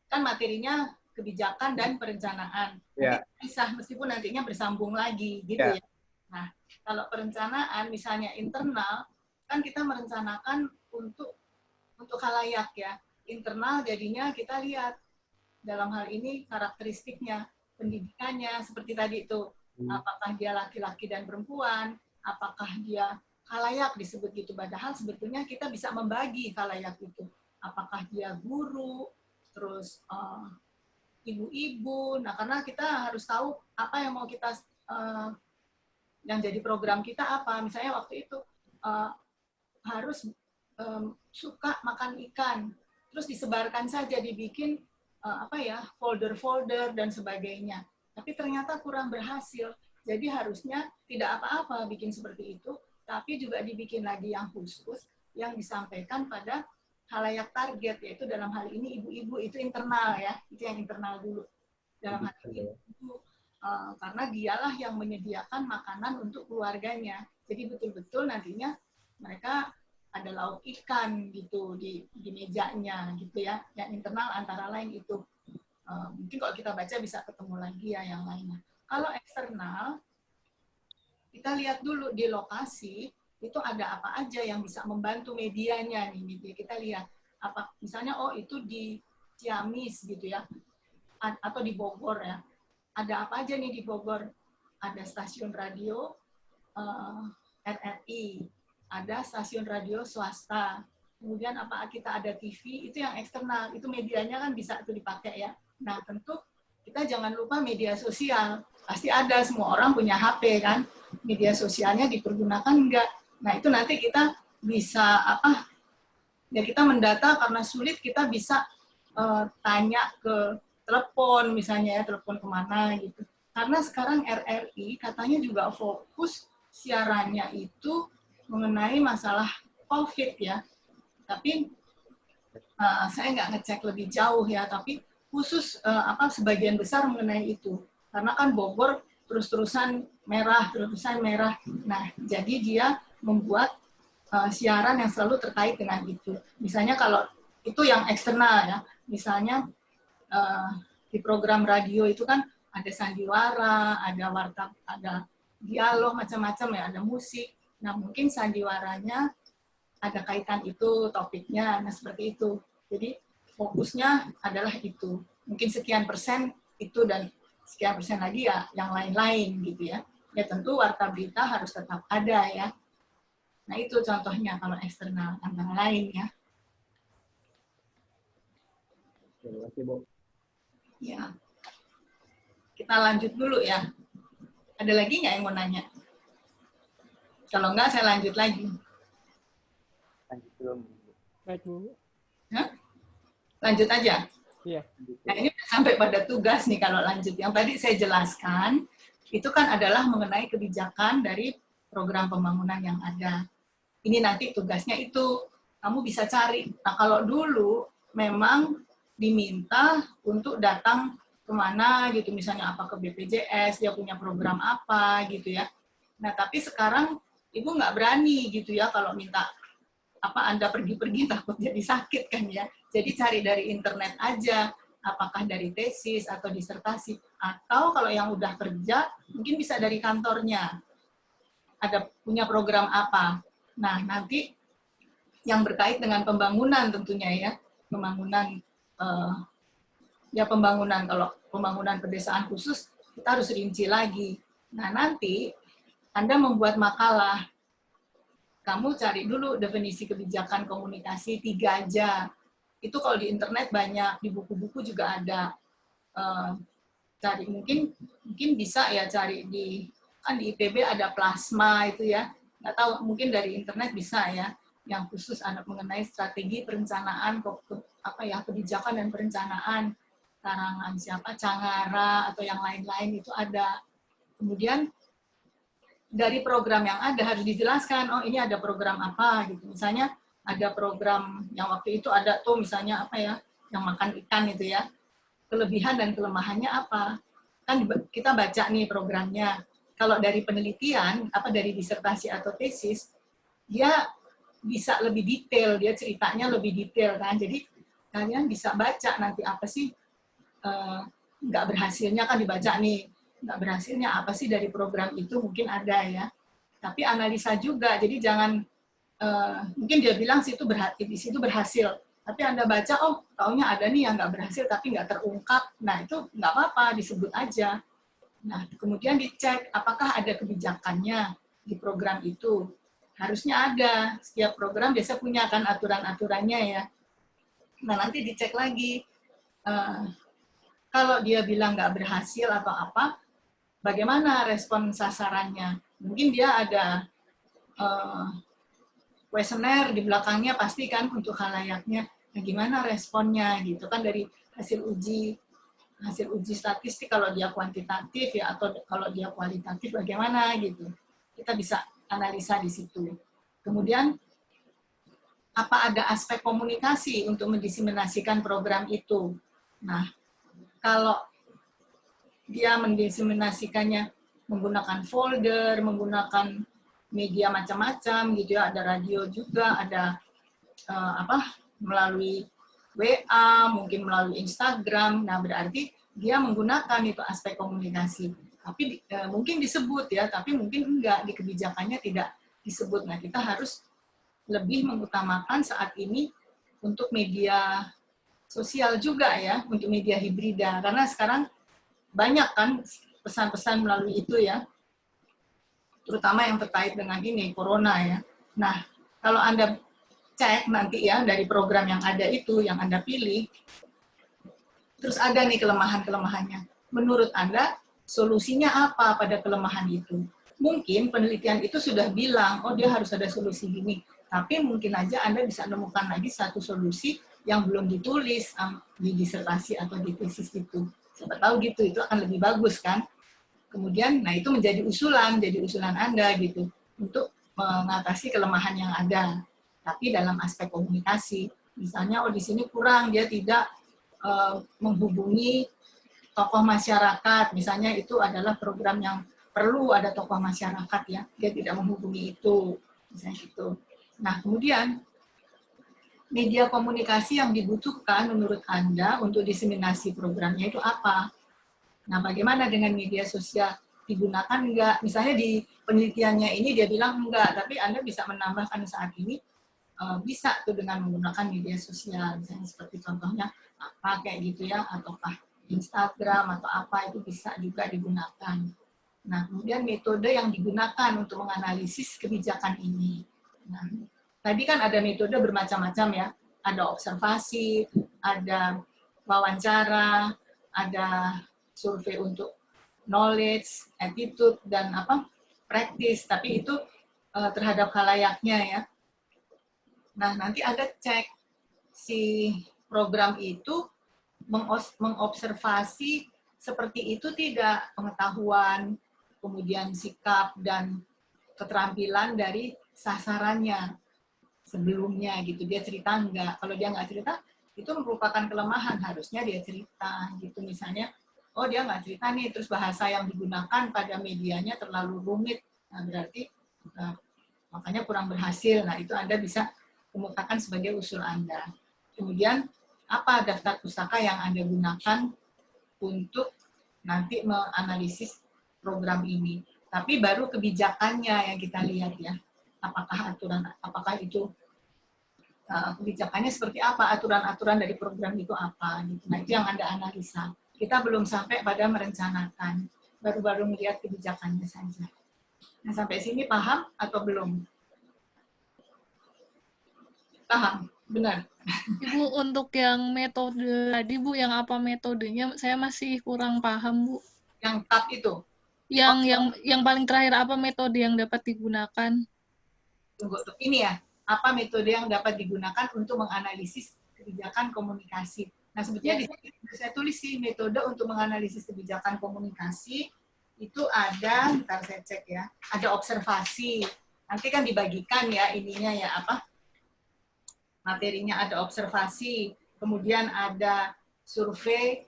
Kan materinya kebijakan dan perencanaan. Nanti bisa meskipun nantinya bersambung lagi gitu ya. Nah, kalau perencanaan misalnya internal, kan kita merencanakan untuk khalayak ya. Internal jadinya kita lihat dalam hal ini karakteristiknya, pendidikannya, seperti tadi itu, apakah dia laki-laki dan perempuan, apakah dia khalayak disebut gitu, padahal sebetulnya kita bisa membagi khalayak itu. Apakah dia guru, terus ibu-ibu, nah karena kita harus tahu apa yang mau kita, yang jadi program kita apa, misalnya waktu itu harus suka makan ikan, terus disebarkan saja, dibikin folder-folder dan sebagainya. Tapi ternyata kurang berhasil. Jadi harusnya tidak apa-apa bikin seperti itu, tapi juga dibikin lagi yang khusus, yang disampaikan pada khalayak target, yaitu dalam hal ini ibu-ibu, itu internal ya, itu yang internal dulu. Dalam hal ini ibu, karena dialah yang menyediakan makanan untuk keluarganya. Jadi betul-betul nantinya mereka ada lauk ikan gitu di mejanya gitu ya. Yang internal antara lain itu. Mungkin kalau kita baca bisa ketemu lagi ya yang lainnya. Kalau eksternal, kita lihat dulu di lokasi itu ada apa aja yang bisa membantu medianya nih. Media kita lihat apa, misalnya itu di Ciamis gitu ya, atau di Bogor ya. Ada apa aja nih di Bogor? Ada stasiun radio RRI, ada stasiun radio swasta, kemudian apa kita ada TV, itu yang eksternal, itu medianya kan bisa itu dipakai ya. Nah tentu kita jangan lupa media sosial, pasti ada, semua orang punya HP kan, media sosialnya dipergunakan enggak. Nah itu nanti kita bisa ya kita mendata, karena sulit kita bisa tanya ke telepon misalnya ya, telepon kemana gitu. Karena sekarang RRI katanya juga fokus siarannya itu mengenai masalah COVID ya. Tapi saya nggak ngecek lebih jauh ya, tapi khusus sebagian besar mengenai itu. Karena kan Bogor terus-terusan merah. Nah, jadi dia membuat siaran yang selalu terkait dengan itu. Misalnya kalau itu yang eksternal ya, misalnya di program radio itu kan ada sandiwara, ada warta, ada dialog macam-macam ya, ada musik. Nah, mungkin sandiwaranya ada kaitan itu topiknya, nah seperti itu. Jadi fokusnya adalah itu. Mungkin sekian persen itu dan sekian persen lagi ya yang lain-lain gitu ya. Ya tentu warta berita harus tetap ada ya. Nah itu contohnya kalau eksternal antara lain ya. Terima kasih, Bu. Ya. Kita lanjut dulu ya. Ada lagi nggak yang mau nanya? Kalau nggak, saya lanjut lagi. Lanjut belum? Hah? Lanjut aja? Iya. Nah, ini sampai pada tugas nih kalau lanjut. Yang tadi saya jelaskan, itu kan adalah mengenai kebijakan dari program pembangunan yang ada. Ini nanti tugasnya itu, kamu bisa cari. Nah, kalau dulu memang diminta untuk datang kemana gitu, misalnya apa ke BPJS, dia punya program apa gitu ya. Nah, tapi sekarang Ibu nggak berani gitu ya kalau minta Anda pergi-pergi takut jadi sakit kan ya. Jadi cari dari internet aja, apakah dari tesis atau disertasi, atau kalau yang udah kerja mungkin bisa dari kantornya. Ada punya program apa. Nah, nanti yang berkait dengan pembangunan tentunya ya. Pembangunan kalau pembangunan pedesaan khusus kita harus rinci lagi. Nah, nanti Anda membuat makalah, kamu cari dulu definisi kebijakan komunikasi 3 aja. Itu kalau di internet banyak, di buku-buku juga ada. Cari mungkin bisa ya cari di IPB ada plasma itu ya. Nggak tahu, mungkin dari internet bisa ya. Yang khusus ada mengenai strategi perencanaan kebijakan dan perencanaan, karangan siapa, Cangara atau yang lain-lain itu ada. Kemudian dari program yang ada harus dijelaskan, ini ada program apa gitu. Misalnya ada program yang waktu itu ada tuh misalnya yang makan ikan itu ya. Kelebihan dan kelemahannya apa? Kan kita baca nih programnya. Kalau dari penelitian, dari disertasi atau tesis, dia bisa lebih detail, dia ceritanya lebih detail kan. Jadi kalian bisa baca nanti apa sih nggak berhasilnya kan dibaca nih. Nggak berhasilnya apa sih dari program itu mungkin ada ya. tapi analisa juga. Jadi jangan mungkin dia bilang di situ berhasil, tapi Anda baca, oh taunya ada nih yang nggak berhasil tapi nggak terungkap. Nah itu nggak apa-apa, disebut aja. Nah kemudian dicek apakah ada kebijakannya di program itu. Harusnya ada, setiap program biasa punya kan aturan-aturannya ya. Nah nanti dicek lagi, kalau dia bilang nggak berhasil atau apa, bagaimana respon sasarannya. Mungkin dia ada kuesioner di belakangnya pasti kan untuk khalayaknya. Nah, gimana responnya gitu kan dari hasil uji statistik, kalau dia kuantitatif ya atau kalau dia kualitatif bagaimana gitu. Kita bisa analisa di situ. Kemudian apa ada aspek komunikasi untuk mendiseminasikan program itu. Nah, kalau dia mendiseminasikannya menggunakan folder, menggunakan media macam-macam gitu ya, ada radio juga, ada melalui WA, mungkin melalui Instagram. Nah, berarti dia menggunakan itu aspek komunikasi. Tapi mungkin disebut ya, tapi mungkin enggak, di kebijakannya tidak disebut. Nah, kita harus lebih mengutamakan saat ini untuk media sosial juga ya, untuk media hibrida. Karena sekarang banyak kan pesan-pesan melalui itu ya, terutama yang terkait dengan ini, corona ya. Nah, kalau Anda cek nanti ya, dari program yang ada itu, yang Anda pilih, terus ada nih kelemahan-kelemahannya. Menurut Anda, solusinya apa pada kelemahan itu? Mungkin penelitian itu sudah bilang, oh dia harus ada solusi gini. Tapi mungkin aja Anda bisa menemukan lagi satu solusi yang belum ditulis di disertasi atau di tesis itu. Siapa tahu gitu, itu akan lebih bagus kan. Kemudian, nah itu menjadi usulan Anda gitu, untuk mengatasi kelemahan yang ada. Tapi dalam aspek komunikasi, misalnya, oh di sini kurang, dia tidak menghubungi tokoh masyarakat, misalnya itu adalah program yang perlu ada tokoh masyarakat ya, dia tidak menghubungi itu, misalnya gitu. Nah, kemudian media komunikasi yang dibutuhkan menurut Anda untuk diseminasi programnya itu apa? Nah, bagaimana dengan media sosial? Digunakan enggak? Misalnya di penelitiannya ini dia bilang enggak, tapi Anda bisa menambahkan saat ini bisa tuh dengan menggunakan media sosial, misalnya seperti contohnya apa kayak gitu ya, ataukah Instagram atau apa, itu bisa juga digunakan. Nah, kemudian metode yang digunakan untuk menganalisis kebijakan ini. Nah, tadi kan ada metode bermacam-macam ya, ada observasi, ada wawancara, ada survei untuk knowledge, attitude, dan practice, tapi itu terhadap khalayaknya ya. Nah, nanti Anda cek si program itu mengobservasi seperti itu tidak, pengetahuan, kemudian sikap dan keterampilan dari sasarannya sebelumnya gitu. Dia cerita enggak? Kalau dia nggak cerita, itu merupakan kelemahan, harusnya dia cerita gitu. Misalnya, oh dia nggak cerita nih, terus bahasa yang digunakan pada medianya terlalu rumit, nah berarti makanya kurang berhasil. Nah itu Anda bisa kemukakan sebagai usul Anda. Kemudian apa daftar pustaka yang Anda gunakan untuk nanti menganalisis program ini. Tapi baru kebijakannya yang kita lihat ya. Apakah itu kebijakannya seperti apa, aturan-aturan dari program itu apa gitu. Nah itu yang Anda analisa. Kita belum sampai pada merencanakan, baru-baru melihat kebijakannya saja. Nah sampai sini paham atau belum? Paham, benar. Ibu, untuk yang metode tadi Bu, yang apa metodenya, saya masih kurang paham Bu. Yang TAP itu? Yang paling terakhir, apa metode yang dapat digunakan? Tunggu, ini ya, apa metode yang dapat digunakan untuk menganalisis kebijakan komunikasi. Nah sebetulnya di sini saya tulis sih metode untuk menganalisis kebijakan komunikasi itu ada, ntar saya cek ya, ada observasi. Nanti kan dibagikan ya ininya ya materinya, ada observasi, kemudian ada survei,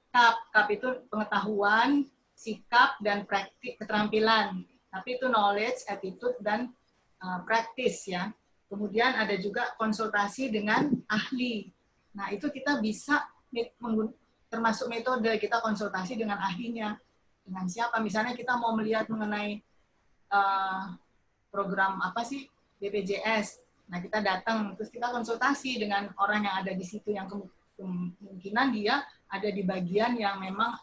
CAP itu pengetahuan, sikap, dan praktik keterampilan. Tapi itu knowledge, attitude, dan practice ya. Kemudian ada juga konsultasi dengan ahli. Nah itu kita bisa termasuk metode kita konsultasi dengan ahlinya. Dengan siapa? Misalnya kita mau melihat mengenai eh, program apa sih BPJS. Nah, kita datang terus kita konsultasi dengan orang yang ada di situ yang kemungkinan dia ada di bagian yang memang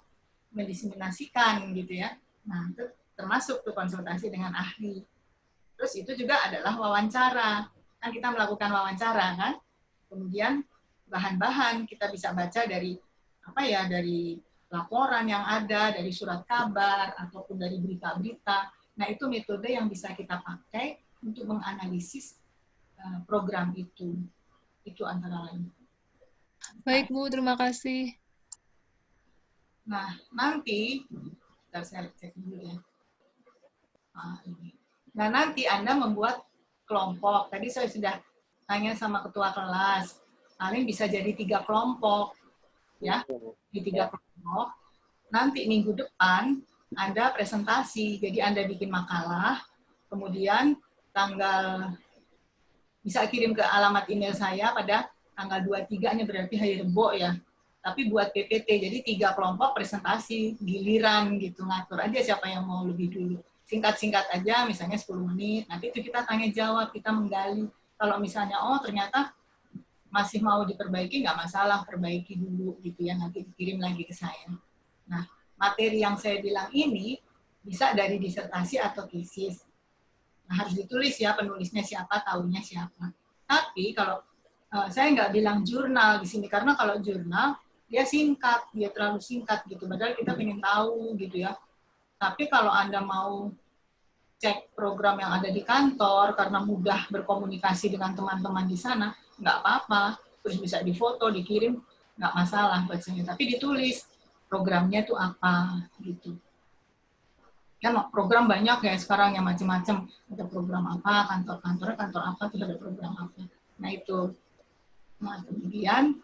mendiseminasikan gitu ya. Nah, itu termasuk tuh konsultasi dengan ahli. Terus itu juga adalah wawancara. Kan kita melakukan wawancara kan. Kemudian bahan-bahan kita bisa baca dari apa ya, dari laporan yang ada, dari surat kabar ataupun dari berita-berita. Nah, itu metode yang bisa kita pakai untuk menganalisis program itu. Itu antara lain. Baik, Bu. Terima kasih. Nah, nanti, saya cek dulu ya. Nah, nanti Anda membuat kelompok. Tadi saya sudah tanya sama ketua kelas. Paling bisa jadi 3 kelompok. Ya, di 3 kelompok. Nanti minggu depan Anda presentasi. Jadi Anda bikin makalah, kemudian bisa kirim ke alamat email saya pada tanggal 23-nya, berarti hari Rebo ya. Tapi buat PPT, jadi 3 kelompok presentasi, giliran gitu, ngatur aja siapa yang mau lebih dulu. Singkat-singkat aja, misalnya 10 menit, nanti itu kita tanya jawab, kita menggali. Kalau misalnya, oh ternyata masih mau diperbaiki, nggak masalah, perbaiki dulu gitu ya, nanti dikirim lagi ke saya. Nah, materi yang saya bilang ini bisa dari disertasi atau tesis. Nah, harus ditulis ya, penulisnya siapa, tahunnya siapa. Tapi kalau saya nggak bilang jurnal di sini, karena kalau jurnal, dia singkat, dia terlalu singkat gitu. Padahal kita pengen tahu gitu ya. Tapi kalau Anda mau cek program yang ada di kantor, karena mudah berkomunikasi dengan teman-teman di sana, nggak apa-apa. Terus bisa difoto, dikirim, nggak masalah bacanya. Tapi ditulis programnya itu apa gitu. Kan program banyak ya sekarang yang macam-macam. Ada program apa, kantor apa, itu ada program apa. Nah itu. Nah kemudian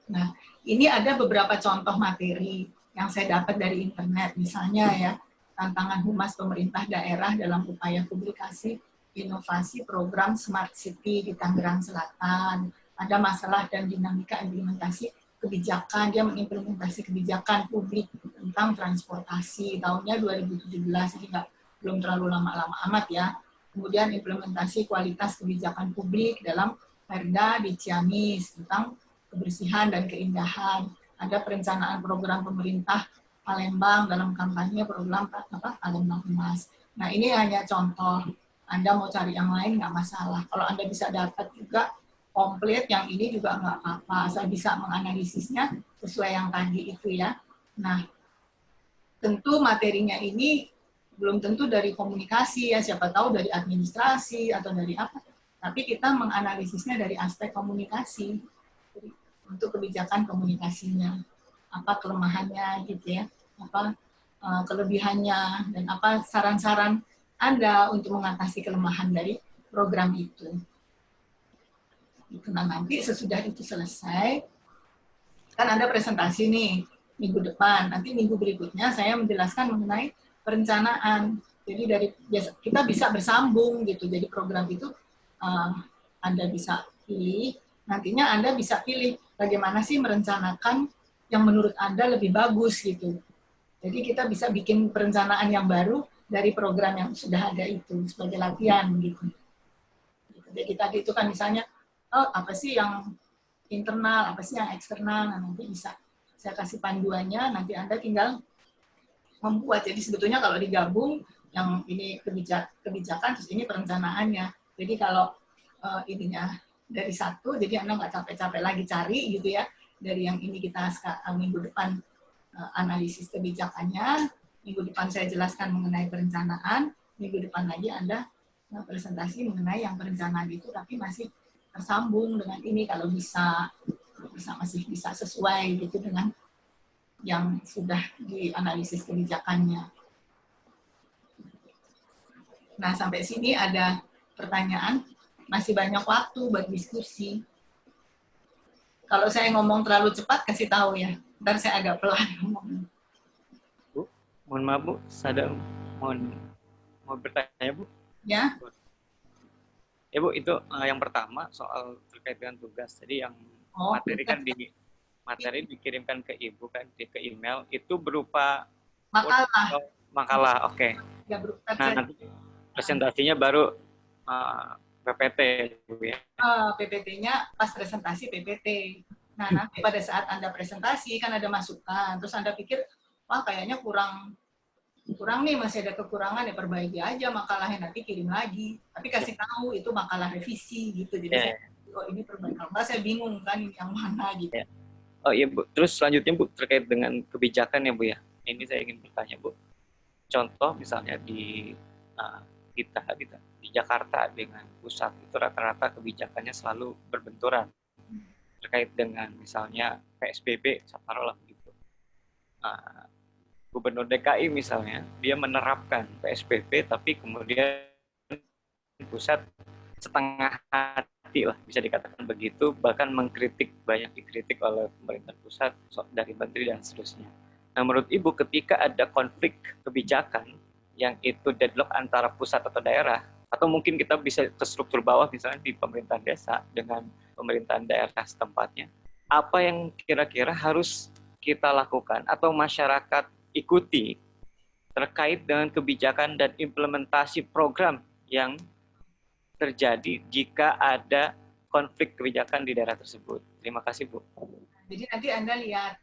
nah ini ada beberapa contoh materi yang saya dapat dari internet. Misalnya ya, tantangan humas pemerintah daerah dalam upaya publikasi inovasi program Smart City di Tangerang Selatan. Ada masalah dan dinamika implementasi kebijakan, dia mengimplementasi kebijakan publik tentang transportasi tahunnya 2017, jadi belum terlalu lama-lama amat ya. Kemudian implementasi kualitas kebijakan publik dalam Perda di Ciamis tentang kebersihan dan keindahan. Ada perencanaan program pemerintah Palembang dalam kampanye program Palembang Emas. Nah ini hanya contoh. Anda mau cari yang lain nggak masalah. Kalau Anda bisa dapat juga komplit, yang ini juga nggak apa-apa. Saya bisa menganalisisnya sesuai yang tadi itu ya. Nah, tentu materinya ini belum tentu dari komunikasi ya, siapa tahu dari administrasi atau dari apa. Tapi kita menganalisisnya dari aspek komunikasi, untuk kebijakan komunikasinya. Apa kelemahannya gitu ya, apa kelebihannya, dan apa saran-saran Anda untuk mengatasi kelemahan dari program itu. Nah, nanti sesudah itu selesai, kan Anda presentasi nih minggu depan. Nanti minggu berikutnya saya menjelaskan mengenai perencanaan. Jadi dari kita bisa bersambung gitu. Jadi program itu Anda bisa pilih. Nantinya Anda bisa pilih bagaimana sih merencanakan yang menurut Anda lebih bagus gitu. Jadi kita bisa bikin perencanaan yang baru dari program yang sudah ada itu sebagai latihan gitu. Jadi tadi itu kan misalnya, oh, apa sih yang internal, apa sih yang eksternal, nah, nanti bisa saya kasih panduannya, nanti Anda tinggal membuat. Jadi sebetulnya kalau digabung, yang ini kebijakan, terus ini perencanaannya. Jadi kalau ininya dari satu, jadi Anda nggak capek-capek lagi cari gitu ya. Dari yang ini kita minggu depan analisis kebijakannya, minggu depan saya jelaskan mengenai perencanaan, minggu depan lagi Anda presentasi mengenai yang perencanaan itu, tapi masih tersambung dengan ini kalau masih bisa sesuai gitu dengan yang sudah dianalisis kebijakannya. Nah, sampai sini ada pertanyaan, masih banyak waktu buat diskusi. Kalau saya ngomong terlalu cepat, kasih tahu ya. Ntar saya agak pelan ngomong. Bu, mohon maaf Bu, saya mau bertanya Bu. Ya. Ya Bu, itu yang pertama soal terkait dengan tugas. Jadi yang materi kan materi dikirimkan ke Ibu kan, ke email, itu berupa Makalah. Makalah, oke. Ya, berupa Nah, nanti presentasinya baru PPT, Bu ya. PPT-nya pas presentasi PPT. Nah, nanti pada saat Anda presentasi kan ada masukan, terus Anda pikir, wah kayaknya kurang nih, masih ada kekurangan, ya perbaiki aja makalahnya, nanti kirim lagi. Tapi kasih tahu itu makalah revisi gitu. Jadi saya, oh ini perbaikan. Kalau nggak saya bingung kan ini yang mana gitu. Oh iya Bu, terus selanjutnya Bu terkait dengan kebijakan ya Bu ya. Ini saya ingin bertanya Bu. Contoh misalnya di kita di Jakarta dengan pusat itu rata-rata kebijakannya selalu berbenturan terkait dengan misalnya PSBB, taruhlah begitu. Gubernur DKI misalnya dia menerapkan PSBB tapi kemudian pusat setengah hati lah bisa dikatakan begitu, bahkan banyak dikritik oleh pemerintah pusat dari menteri dan seterusnya. Nah, menurut Ibu ketika ada konflik kebijakan yang itu deadlock antara pusat atau daerah, atau mungkin kita bisa ke struktur bawah misalnya di pemerintahan desa dengan pemerintahan daerah setempatnya, apa yang kira-kira harus kita lakukan atau masyarakat ikuti terkait dengan kebijakan dan implementasi program yang terjadi jika ada konflik kebijakan di daerah tersebut. Terima kasih, Bu. Jadi nanti Anda lihat,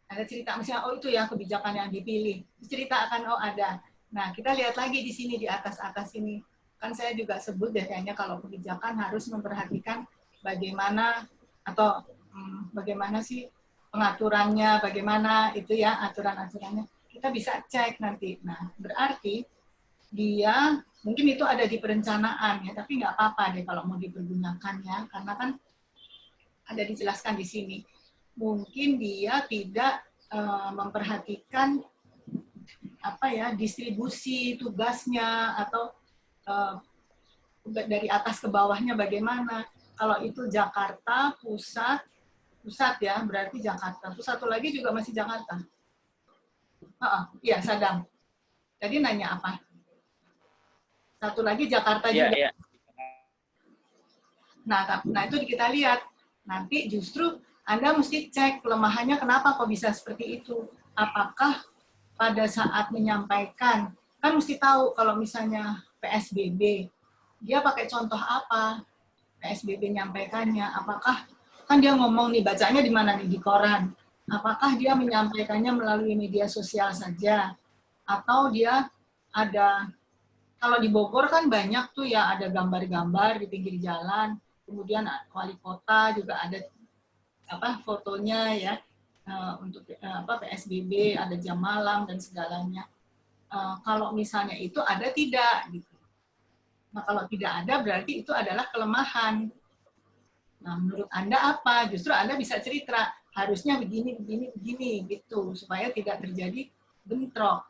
ada cerita misalnya, oh itu ya kebijakan yang dipilih. Cerita akan, oh ada. Nah, kita lihat lagi di sini, di atas-atas ini. Kan saya juga sebut deh kayaknya kalau kebijakan harus memperhatikan bagaimana, atau bagaimana sih pengaturannya, bagaimana itu ya aturan-aturannya. Kita bisa cek nanti. Nah, berarti dia mungkin itu ada di perencanaan ya, tapi nggak apa-apa deh kalau mau dipergunakan ya, karena kan ada dijelaskan di sini. Mungkin dia tidak memperhatikan apa ya distribusi tugasnya atau dari atas ke bawahnya bagaimana. Kalau itu Jakarta pusat ya berarti Jakarta. Terus satu lagi juga masih Jakarta. Iya Sadam. Tadi nanya apa? Satu lagi Jakarta juga. Iya. Nah itu kita lihat. Nanti justru Anda mesti cek kelemahannya kenapa kok bisa seperti itu. Apakah pada saat menyampaikan, kan mesti tahu kalau misalnya PSBB, dia pakai contoh apa? PSBB nyampaikannya, apakah, kan dia ngomong nih, bacanya di mana nih, di koran. Apakah dia menyampaikannya melalui media sosial saja? Atau dia ada, kalau di Bogor kan banyak tuh ya, ada gambar-gambar di pinggir jalan, kemudian wali kota juga ada fotonya ya untuk PSBB, ada jam malam dan segalanya. Kalau misalnya itu ada tidak gitu. Nah kalau tidak ada berarti itu adalah kelemahan. Nah menurut Anda apa? Justru Anda bisa cerita harusnya begini gitu supaya tidak terjadi bentrok.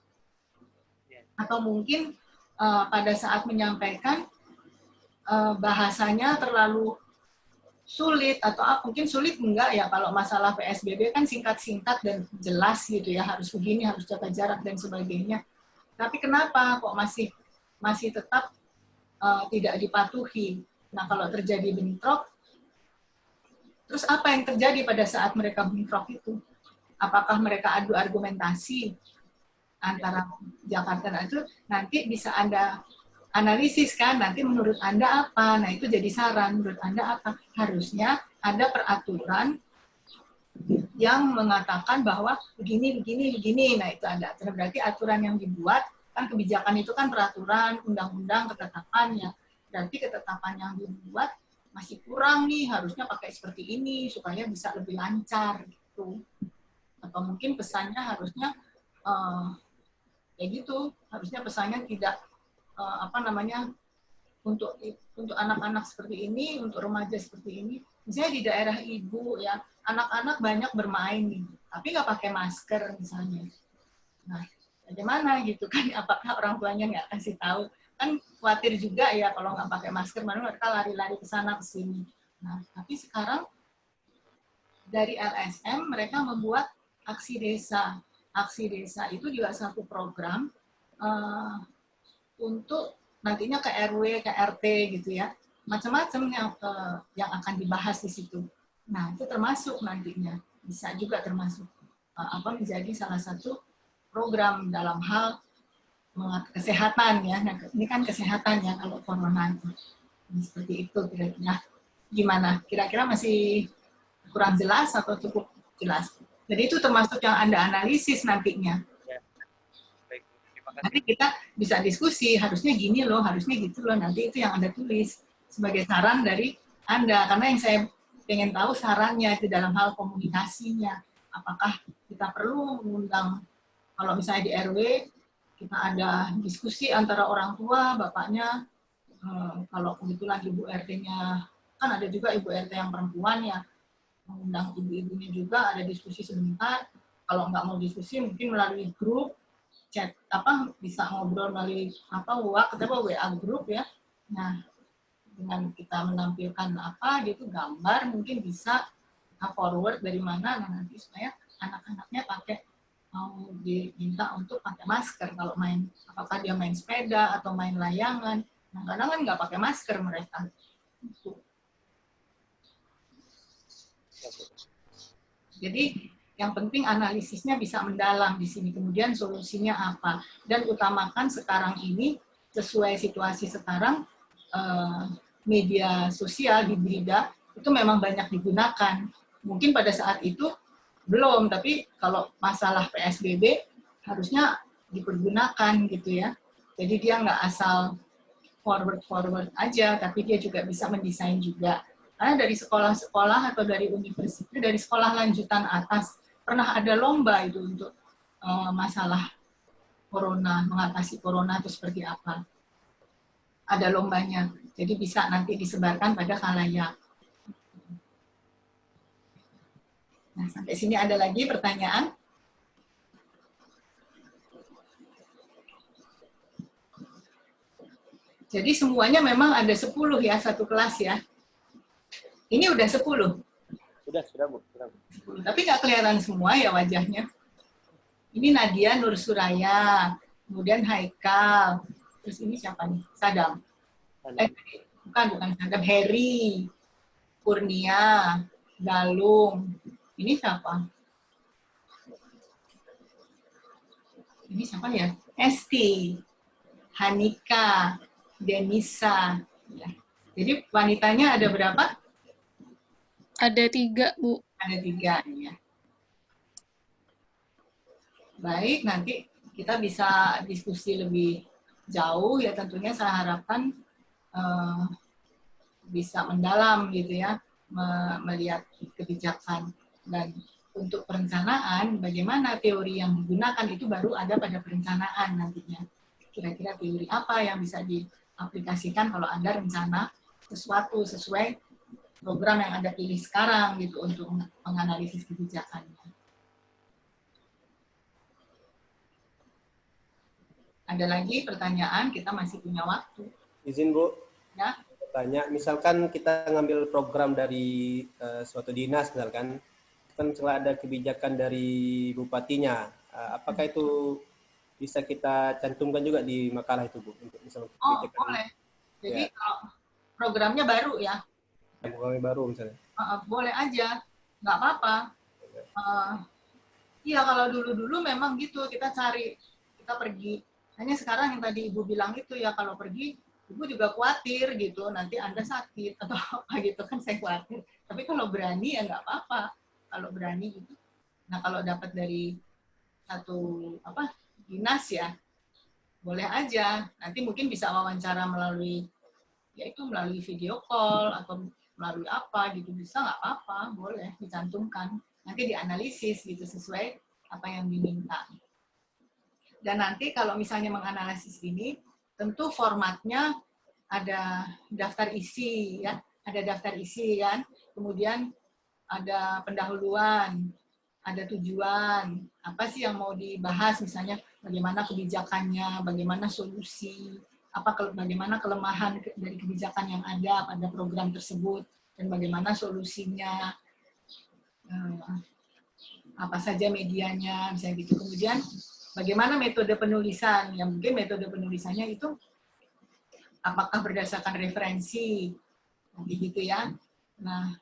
Atau mungkin pada saat menyampaikan bahasanya terlalu sulit atau mungkin sulit enggak ya kalau masalah PSBB kan singkat-singkat dan jelas gitu ya, harus begini, harus jaga jarak dan sebagainya. Tapi kenapa kok masih tetap tidak dipatuhi? Nah kalau terjadi bentrok, terus apa yang terjadi pada saat mereka bentrok itu? Apakah mereka adu argumentasi antara Jakarta dan itu? Nanti bisa Anda analisis kan, nanti menurut Anda apa? Nah itu jadi saran, menurut Anda apa? Harusnya ada peraturan yang mengatakan bahwa begini. Nah itu ada aturan, berarti aturan yang dibuat, kan kebijakan itu kan peraturan, undang-undang, ketetapannya. Berarti ketetapan yang dibuat masih kurang nih, harusnya pakai seperti ini supaya bisa lebih lancar gitu. Atau mungkin pesannya harusnya ya gitu, harusnya pesannya tidak untuk anak-anak seperti ini, untuk remaja seperti ini. Misalnya di daerah ibu ya, anak-anak banyak bermain nih, tapi nggak pakai masker misalnya. Nah, bagaimana gitu kan? Apakah orang tuanya nggak kasih tahu? Kan khawatir juga ya kalau nggak pakai masker, mana mereka lari-lari ke sana ke sini. Nah, tapi sekarang dari LSM mereka membuat aksi desa. Aksi desa itu juga satu program untuk nantinya ke RW, ke RT gitu ya, macam-macam yang akan dibahas di situ. Nah itu termasuk nantinya. bisa juga termasuk menjadi salah satu program dalam hal kesehatan ya. Nah, ini kan kesehatan ya kalau corona itu. Seperti itu kira-kira. Gimana? Kira-kira masih kurang jelas atau cukup jelas? Jadi itu termasuk yang Anda analisis nantinya. Ya. Baik, terima kasih. Nanti kita bisa diskusi, harusnya gini loh, harusnya gitu loh. Nanti itu yang Anda tulis sebagai saran dari Anda. Karena yang saya pengen tahu sarannya itu dalam hal komunikasinya. Apakah kita perlu mengundang, kalau misalnya di RW, kita ada diskusi antara orang tua, bapaknya, kalau kebetulan ibu RT-nya, kan ada juga ibu RT yang perempuan ya, mengundang ibu-ibunya juga, ada diskusi sebentar. Kalau nggak mau diskusi, mungkin melalui grup, chat, bisa ngobrol melalui WA grup ya. Nah, dengan kita menampilkan gitu, gambar, mungkin bisa forward dari mana, nah nanti supaya anak-anaknya mau diminta untuk pakai masker kalau main, apakah dia main sepeda atau main layangan. Nah, kadang kan nggak pakai masker mereka. Jadi yang penting analisisnya bisa mendalam di sini. Kemudian solusinya apa? Dan utamakan sekarang ini sesuai situasi sekarang, media sosial hibrida itu memang banyak digunakan. Mungkin pada saat itu belum, tapi kalau masalah PSBB harusnya dipergunakan gitu ya. Jadi dia nggak asal forward aja, tapi dia juga bisa mendesain juga. Karena dari sekolah-sekolah atau dari universitas, dari sekolah lanjutan atas, pernah ada lomba itu untuk masalah corona, mengatasi corona itu seperti apa. Ada lombanya, jadi bisa nanti disebarkan pada khalayak. Nah, sampai sini ada lagi pertanyaan? Jadi semuanya memang ada 10 ya, satu kelas ya. Ini udah 10. Sudah, Bu. Sudah, Bu. 10. Tapi nggak kelihatan semua ya wajahnya. Ini Nadia Nur Suraya, kemudian Haikal, terus ini siapa nih? Sadam. Bukan Sadam, Heri, Kurnia, Galung. Ini siapa? Ini siapa ya? Esti, Hanika, Denisa. Ya. Jadi wanitanya ada berapa? Ada 3, Bu. Ada 3. Ya. Baik, nanti kita bisa diskusi lebih jauh ya, tentunya saya harapkan bisa mendalam gitu ya, melihat kebijakan. Dan untuk perencanaan, bagaimana teori yang digunakan itu baru ada pada perencanaan nantinya. Kira-kira teori apa yang bisa diaplikasikan kalau Anda rencana sesuatu sesuai program yang Anda pilih sekarang gitu untuk menganalisis kebijakannya. Ada lagi pertanyaan? Kita masih punya waktu. Izin, Bu. Ya. Tanya, misalkan kita ngambil program dari suatu dinas, misalkan, kan setelah ada kebijakan dari bupatinya, apakah itu bisa kita cantumkan juga di makalah itu, Bu? Untuk misalnya kebijakan. Boleh. Jadi ya. kalau programnya baru ya? Programnya baru misalnya. Boleh aja, nggak apa-apa. Iya, kalau dulu-dulu memang gitu, kita pergi. Hanya sekarang yang tadi Ibu bilang itu ya, kalau pergi, Ibu juga khawatir gitu, nanti Anda sakit atau apa gitu kan, saya khawatir. Tapi kalau berani ya nggak apa-apa, kalau berani gitu. Nah, kalau dapat dari satu dinas ya, boleh aja. Nanti mungkin bisa wawancara melalui video call atau melalui apa gitu, bisa nggak apa-apa, boleh dicantumkan. Nanti dianalisis gitu sesuai apa yang diminta. Dan nanti kalau misalnya menganalisis ini, tentu formatnya ada daftar isi ya, ada daftar isi kan, kemudian ada pendahuluan, ada tujuan, apa sih yang mau dibahas, misalnya bagaimana kebijakannya, bagaimana solusi, bagaimana kelemahan dari kebijakan yang ada pada program tersebut, dan bagaimana solusinya, apa saja medianya, misalnya gitu. Kemudian bagaimana metode penulisan, yang mungkin metode penulisannya itu apakah berdasarkan referensi, gitu ya. Nah,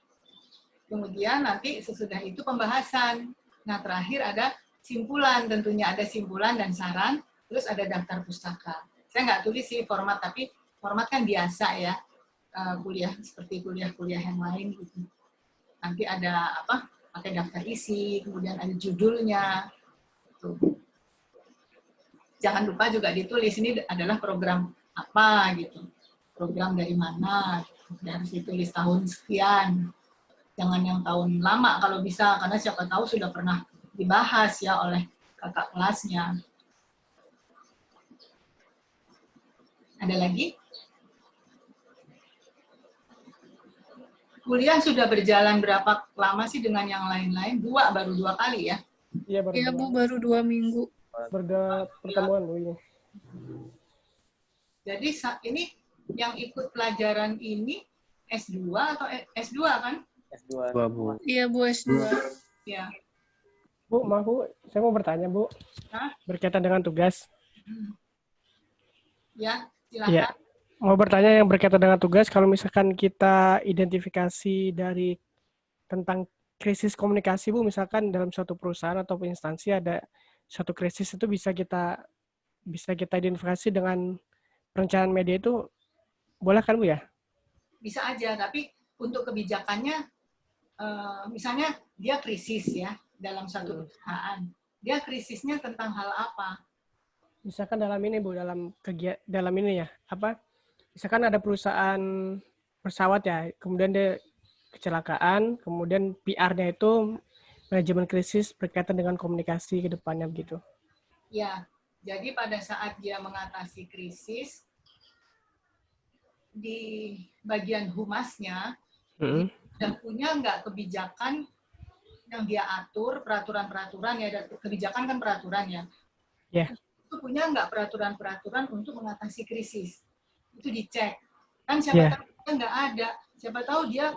Kemudian nanti sesudah itu pembahasan. Nah, terakhir ada simpulan, tentunya ada simpulan dan saran, terus ada daftar pustaka. Saya nggak tulis sih format, tapi format kan biasa ya, kuliah seperti kuliah-kuliah yang lain gitu. Nanti ada apa? Pakai daftar isi, kemudian ada judulnya. Gitu. Jangan lupa juga ditulis ini adalah program apa gitu, program dari mana, gitu. Harus ditulis tahun sekian. Jangan yang tahun lama kalau bisa, karena siapa tahu sudah pernah dibahas ya oleh kakak kelasnya. Ada lagi? Kuliah sudah berjalan berapa lama sih dengan yang lain-lain? Baru dua kali ya? Iya, Iya Bu, baru 2 minggu. pertemuan Bu ini. Jadi ini yang ikut pelajaran ini S2 atau S2 kan? S2. Bu. Iya Bu, S2. Ya. Bu, maaf Bu, saya mau bertanya Bu. Hah? Berkaitan dengan tugas. Ya, silakan. Iya. Mau bertanya yang berkaitan dengan tugas, kalau misalkan kita identifikasi dari tentang krisis komunikasi Bu, misalkan dalam suatu perusahaan atau instansi ada suatu krisis, itu bisa kita identifikasi dengan perencanaan media itu, boleh kan Bu ya? Bisa aja, tapi untuk kebijakannya, misalnya dia krisis ya dalam satu perusahaan. Dia krisisnya tentang hal apa? Misalkan dalam ini Bu, dalam ini ya, misalkan ada perusahaan pesawat ya, kemudian dia kecelakaan, kemudian PR-nya itu manajemen krisis berkaitan dengan komunikasi ke depannya begitu. Ya, jadi pada saat dia mengatasi krisis, di bagian humasnya, dia punya nggak kebijakan yang dia atur, peraturan-peraturan ya, kebijakan kan peraturan ya. Yeah. Itu punya nggak peraturan-peraturan untuk mengatasi krisis. Itu dicek. Kan siapa tahu dia nggak ada. Siapa tahu dia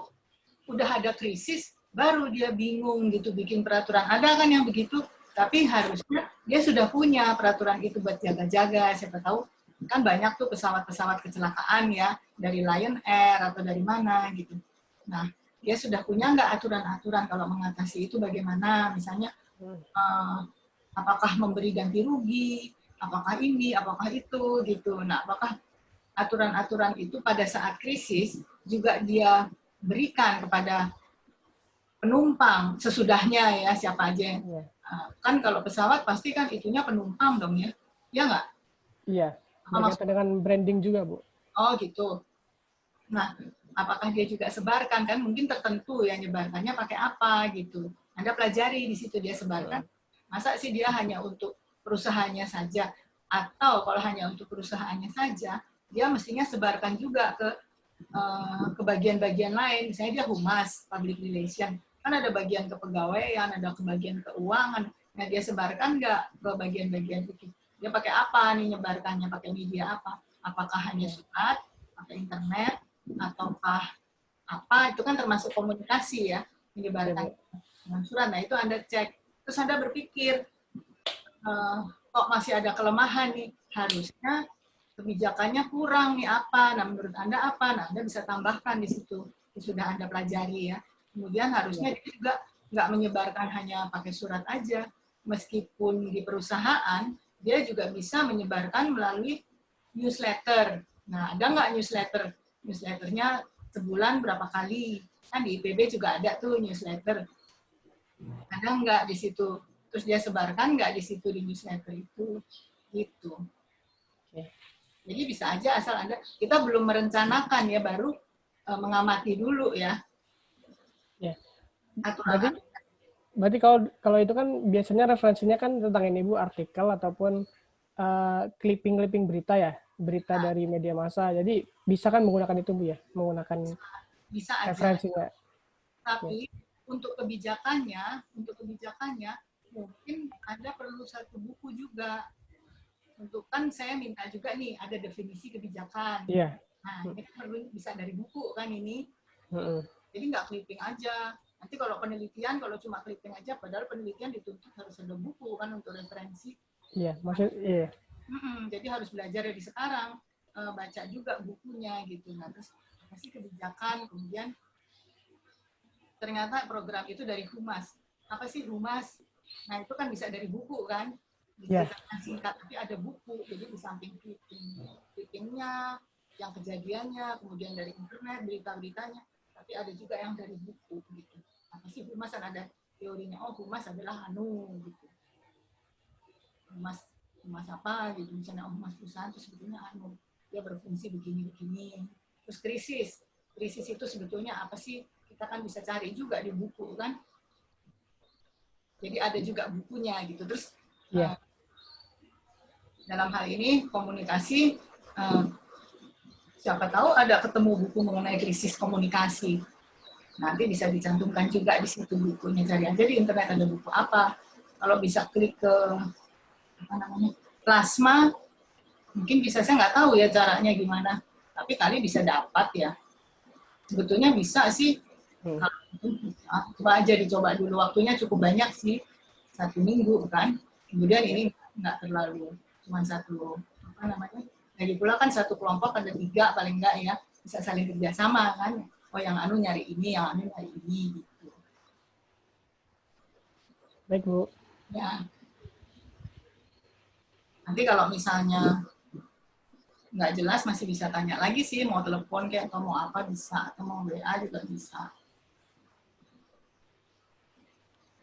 udah ada krisis, baru dia bingung gitu bikin peraturan. Ada kan yang begitu, tapi harusnya dia sudah punya peraturan itu buat jaga-jaga. Siapa tahu kan banyak tuh pesawat-pesawat kecelakaan ya, dari Lion Air atau dari mana gitu. Nah, dia sudah punya nggak aturan-aturan kalau mengatasi itu bagaimana, misalnya apakah memberi ganti rugi, apakah ini, apakah itu gitu. Nah, apakah aturan-aturan itu pada saat krisis juga dia berikan kepada penumpang sesudahnya ya, siapa aja. Kan kalau pesawat pasti kan itunya penumpang dong ya, ya nggak? Iya. Berkaitan dengan branding juga, Bu. Oh gitu. Nah, apakah dia juga sebarkan? Kan mungkin tertentu ya nyebarkannya pakai apa gitu. Anda pelajari di situ dia sebarkan. Masa sih dia hanya untuk perusahaannya saja? Atau kalau hanya untuk perusahaannya saja, dia mestinya sebarkan juga ke bagian-bagian lain. Misalnya dia humas, public relation. Kan ada bagian kepegawaian, ada ke bagian keuangan. Nah, dia sebarkan nggak ke bagian-bagian itu? Dia pakai apa nih nyebarkannya, pakai media apa? Apakah hanya surat, pakai internet, ataukah apa? Itu kan termasuk komunikasi ya, menyebarkan dengan surat. Nah, itu Anda cek. Terus Anda berpikir, kok masih ada kelemahan nih, harusnya kebijakannya kurang nih apa? Nah, menurut Anda apa? Nah, Anda bisa tambahkan di situ, sudah Anda pelajari ya. Kemudian harusnya dia juga nggak menyebarkan hanya pakai surat aja, meskipun di perusahaan, dia juga bisa menyebarkan melalui newsletter. Nah, ada nggak newsletter? Newsletternya sebulan berapa kali? Kan di IPB juga ada tuh newsletter. Ada nggak di situ? Terus dia sebarkan nggak di situ di newsletter itu? Gitu. Jadi bisa aja asal Anda, kita belum merencanakan ya, baru mengamati dulu ya. Berarti kalau itu kan biasanya referensinya kan tentang ini Bu, artikel ataupun clipping berita ya, berita dari media massa. Jadi bisa kan menggunakan itu Bu ya, menggunakan bisa aja. Referensinya. Tapi untuk kebijakannya mungkin Anda perlu satu buku juga. Untuk kan saya minta juga nih ada definisi kebijakan. Iya. Nah, ini perlu bisa dari buku kan ini. Jadi nggak clipping aja. Nanti kalau penelitian, kalau cuma clipping aja, padahal penelitian dituntut harus ada buku kan untuk referensi. Iya, iya. Jadi harus belajar dari sekarang, baca juga bukunya gitu. Nah, terus kasih kebijakan, kemudian ternyata program itu dari Humas. Apa sih Humas? Nah, itu kan bisa dari buku kan? Diceritakan singkat, tapi ada buku. Jadi di samping clippingnya, yang kejadiannya, kemudian dari internet, berita-beritanya, tapi ada juga yang dari buku gitu. Apa sih Humas? Kan ada teorinya, oh Humas adalah gitu. Humas apa gitu, misalnya Humas perusahaan itu sebetulnya dia berfungsi begini-begini. Terus krisis itu sebetulnya apa sih? Kita kan bisa cari juga di buku kan. Jadi ada juga bukunya gitu. Terus dalam hal ini komunikasi, siapa tahu ada ketemu buku mengenai krisis komunikasi. Nanti bisa dicantumkan juga di situ bukunya. Cari aja di internet ada buku apa. Kalau bisa klik ke Plasma, mungkin bisa, saya nggak tahu ya caranya gimana. Tapi kali bisa dapat ya. Sebetulnya bisa sih. Coba aja dicoba dulu. Waktunya cukup banyak sih. 1 minggu kan. Kemudian ini nggak terlalu. Cuma lagi pula kan satu kelompok ada 3 paling enggak ya, bisa saling kerjasama kan. Oh yang nyari ini, yang nyari ini gitu. Baik Bu. Ya. Nanti kalau misalnya nggak jelas masih bisa tanya lagi sih, mau telepon kayak atau mau apa bisa, atau mau WA juga bisa.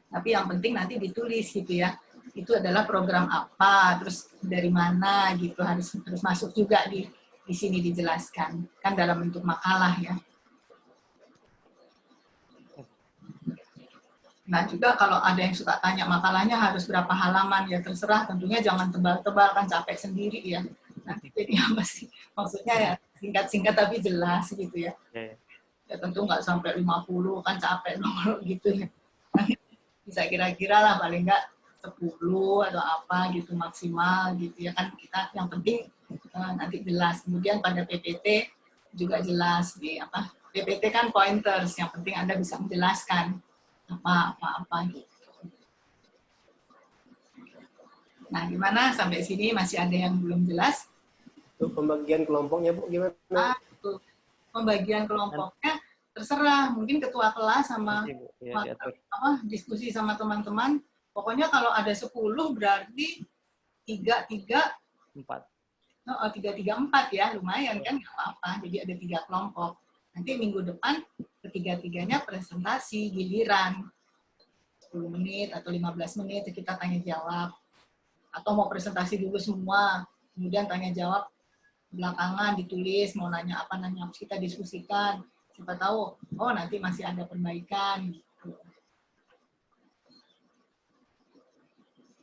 Tapi yang penting nanti ditulis gitu ya. Itu adalah program apa, terus dari mana gitu, harus masuk juga di sini dijelaskan kan dalam bentuk makalah ya. Nah juga kalau ada yang suka tanya makalahnya harus berapa halaman ya terserah, tentunya jangan tebal-tebal kan capek sendiri ya. Nanti jadi apa sih maksudnya ya singkat-singkat tapi jelas gitu ya. Ya tentu nggak sampai 50 kan capek dong gitu ya. Bisa kira-kira lah paling nggak 10 atau apa gitu maksimal gitu ya kan, kita yang penting nanti jelas. Kemudian pada PPT juga jelas di apa, PPT kan pointers, yang penting Anda bisa menjelaskan apa gitu. Nah, gimana sampai sini masih ada yang belum jelas? Untuk pembagian kelompoknya Bu gimana? Pembagian kelompoknya terserah, mungkin ketua kelas sama diskusi sama teman-teman. Pokoknya kalau ada 10 berarti 3, 4 ya, lumayan kan, nggak apa-apa. Jadi ada 3 kelompok. Nanti minggu depan ketiga-tiganya presentasi giliran 10 menit atau 15 menit kita tanya jawab. Atau mau presentasi dulu semua, kemudian tanya jawab belakangan ditulis, mau nanya apa kita diskusikan. Siapa tahu, oh nanti masih ada perbaikan gitu.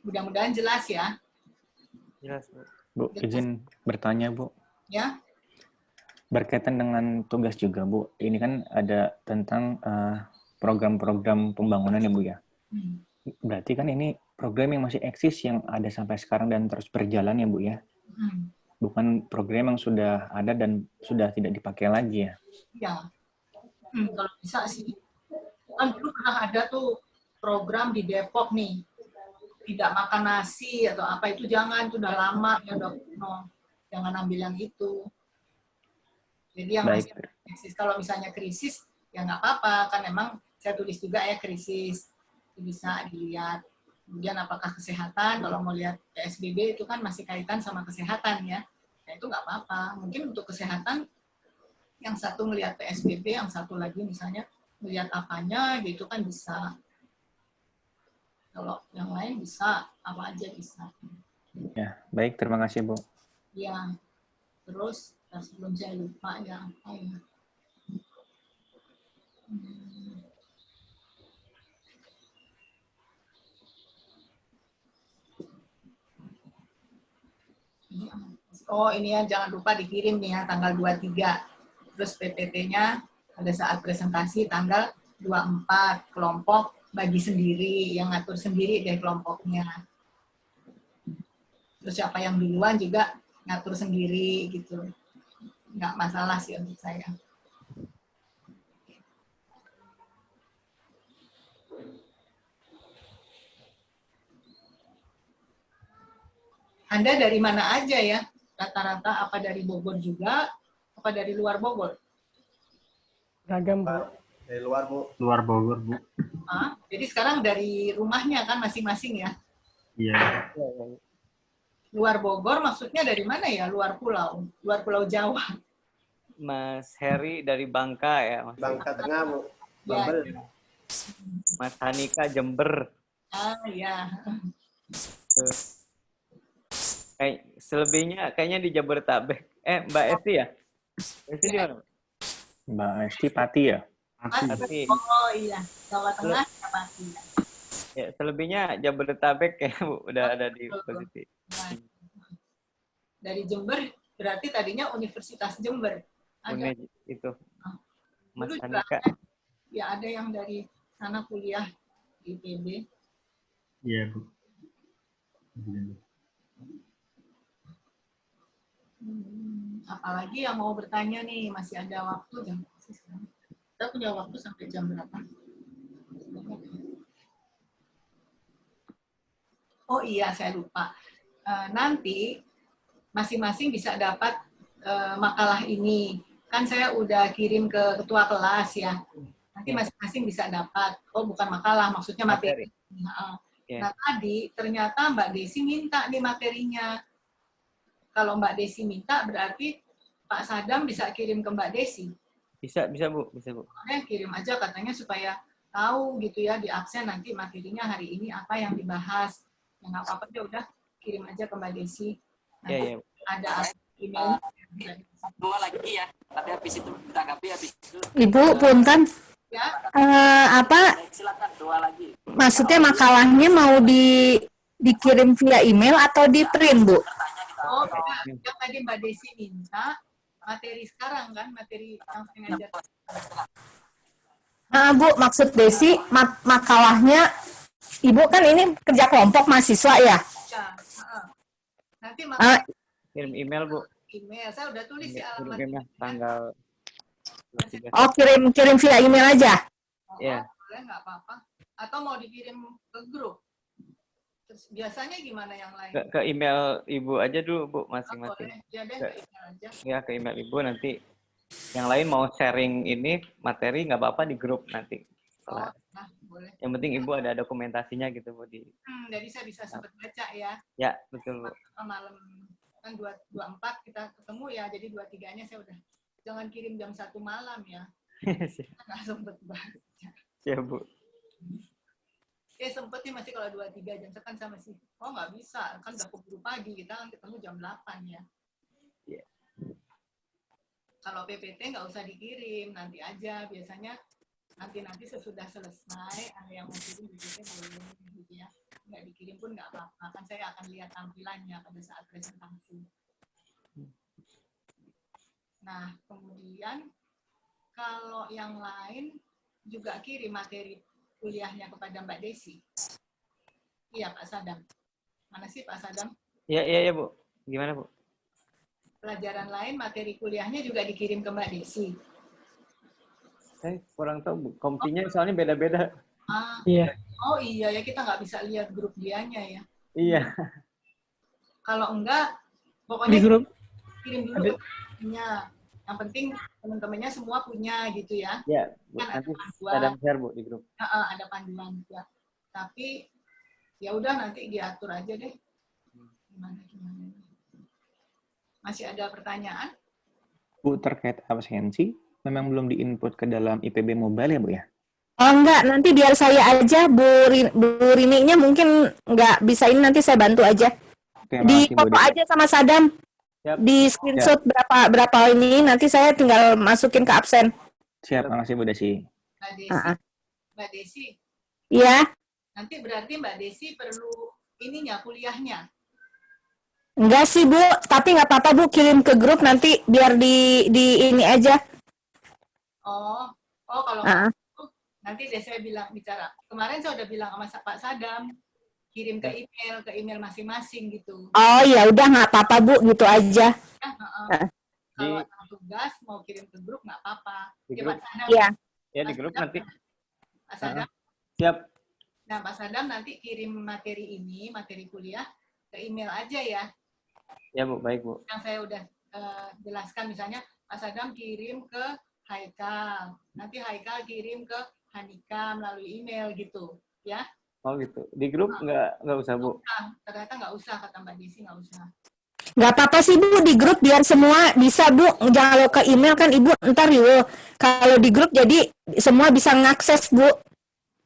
Mudah-mudahan jelas ya. Jelas, Bu. Bu, izin bertanya, Bu. Ya. Berkaitan dengan tugas juga, Bu. Ini kan ada tentang program-program pembangunan ya, Bu ya. Berarti kan ini program yang masih eksis yang ada sampai sekarang dan terus berjalan ya, Bu ya. Bukan program yang sudah ada dan sudah tidak dipakai lagi ya. Ya. Kalau bisa sih. Kan dulu pernah ada tuh program di Depok nih. Tidak makan nasi atau apa itu jangan, itu udah lama ya Dok. No, jangan ambil yang itu. Jadi yang masih krisis, kalau misalnya krisis ya nggak apa-apa kan, memang saya tulis juga ya krisis itu bisa dilihat. Kemudian apakah kesehatan, kalau mau lihat PSBB itu kan masih kaitan sama kesehatan ya, nah, itu nggak apa-apa. Mungkin untuk kesehatan yang satu melihat PSBB, yang satu lagi misalnya melihat apanya gitu kan bisa. Kalau yang lain bisa, apa aja bisa. Ya, baik. Terima kasih, Bu. Ya, terus sebelum saya lupa ya apa ya. Oh, ini ya jangan lupa dikirim nih ya tanggal 23. Terus PPT-nya pada saat presentasi tanggal 24, kelompok bagi sendiri, yang ngatur sendiri deh kelompoknya. Terus siapa yang duluan juga ngatur sendiri gitu. Nggak masalah sih untuk saya. Anda dari mana aja ya? Rata-rata apa dari Bogor juga? Apa dari luar Bogor? Ragam, Bu. Dari luar, Bu. Luar Bogor, Bu. Jadi sekarang dari rumahnya kan masing-masing ya? Iya. Luar Bogor maksudnya dari mana ya? Luar Pulau Jawa. Mas Heri dari Bangka ya, Mas. Bangka Tengah, Bu. Ya. Bambel. Mas Hanika Jember. Ya. Kayak selebihnya kayaknya di Jabodetabek. Mbak Esti ya? Esti di mana? Mbak Esti Pati ya? Pati. Oh iya, Jawa Tengah, Pati. Ya, selebihnya Jabodetabek kayak Bu, udah ada di posisi. Dari Jember, berarti tadinya Universitas Jember. Ada. Unij itu. Mas Dulu juga Hanika. ya ada yang dari sana kuliah di IPB. Iya, Bu. Apalagi yang mau bertanya nih, masih ada waktu jam. Kita punya waktu sampai jam berapa? Oh iya, saya lupa. Nanti masing-masing bisa dapat makalah ini. Kan saya udah kirim ke ketua kelas ya. Nanti masing-masing bisa dapat. Oh, bukan makalah, maksudnya materi. Nah, tadi ternyata Mbak Desi minta nih materinya. Kalau Mbak Desi minta, berarti Pak Sadam bisa kirim ke Mbak Desi. Bisa Bu, bisa Bu. Kirim aja katanya supaya tahu gitu ya, di absen nanti materinya hari ini apa yang dibahas. Ya nggak apa-apa, ya udah kirim aja ke Mbak Desi. Nanti ada email. Dua lagi ya, tapi habis itu tanggapi habis itu. Ibu, punten. Ya. Silakan dua lagi. Maksudnya makalahnya mau dikirim via email atau di print, Bu? Oh, beda. Yang tadi Mbak Desi minta materi sekarang kan, materi yang saya ngajar. Bu, maksud Desi, makalahnya, Ibu kan ini kerja kelompok mahasiswa ya? Ya, nanti kirim email Bu. Email, saya udah tulis di alamat. Kirim tanggal. Oh, kirim via email aja? Iya. Boleh, nggak apa-apa. Atau mau dikirim ke grup? Terus biasanya gimana yang lain? Ke email Ibu aja dulu Bu, masing-masing. Boleh, ya deh, ke email aja. Ya, ke email Ibu nanti. Yang lain mau sharing ini materi nggak apa-apa di grup nanti. Nah, boleh. Yang penting Ibu ada dokumentasinya gitu Bu di. Jadi saya bisa sempat baca ya. Ya, betul Bu. Malam kan 24 kita ketemu ya, jadi 23-nya saya udah. Jangan kirim jam 1 malam ya. Nggak sempet baca. Ya Bu. Sempet nih masih kalau 23 jam sekan sama sih. Oh nggak bisa, kan udah keburu pagi, kita kan ketemu jam 8 ya. Yeah. Kalau PPT nggak usah dikirim, nanti aja. Biasanya nanti sesudah selesai, ada yang mau kirim PPT boleh gitu ya. Nggak dikirim pun nggak apa-apa, kan saya akan lihat tampilannya pada saat presentasi. Nah, kemudian kalau yang lain juga kirim materi kuliahnya kepada Mbak Desi. Iya, Pak Sadam. Mana sih Pak Sadam? Iya Bu. Gimana Bu? Pelajaran lain, materi kuliahnya juga dikirim ke Mbak Desi. Saya kurang tahu Bu. Kompinya soalnya beda-beda. Iya. Oh iya ya, kita nggak bisa lihat grup dianya ya. Iya. Kalau enggak, Di pokoknya grup. kirim dulu punya. Yang penting teman-temannya semua punya gitu ya. Iya. Kan Nanti panduan. ada share Bu di grup. Ada panduan ya. Tapi ya udah nanti diatur aja deh. Gimana. Masih ada pertanyaan? Bu, terkait absensi, memang belum diinput ke dalam IPB Mobile ya Bu ya? Oh enggak, nanti biar saya aja, Bu Rininya mungkin nggak bisa ini, nanti saya bantu aja. Oke, Di makasih, Bu foto Desi. aja sama Sadam. Siap. Di screenshot berapa ini, nanti saya tinggal masukin ke absen. Siap, makasih Bu Desi. Mbak Desi. Mbak Desi. Iya. Nanti berarti Mbak Desi perlu ininya, kuliahnya. Enggak sih Bu, tapi nggak apa-apa Bu, kirim ke grup nanti biar di ini aja. Oh kalau nanti deh saya bicara. Kemarin saya udah bilang sama Pak Sadam, kirim ke email masing-masing gitu. Oh ya udah nggak apa-apa Bu, gitu aja. Kalau tugas mau kirim ke grup nggak apa-apa. Di Ya, grup. Pak Sadam. Iya. Ya di grup nanti. Pak Sadam. Siap. Nah Pak Sadam nanti kirim materi kuliah ke email aja ya. Ya Bu, baik Bu. Yang saya udah jelaskan, misalnya Pak Sadam kirim ke Haikal. Nanti Haikal kirim ke Hanika melalui email gitu, ya. Oh gitu. Di grup nggak usah, Bu? Ternyata nggak usah, kata Mbak Desi, nggak usah. Nggak apa-apa sih Bu, di grup biar semua bisa Bu. Kalau ke email kan Ibu ntar yuk. Kalau di grup jadi semua bisa ngakses Bu.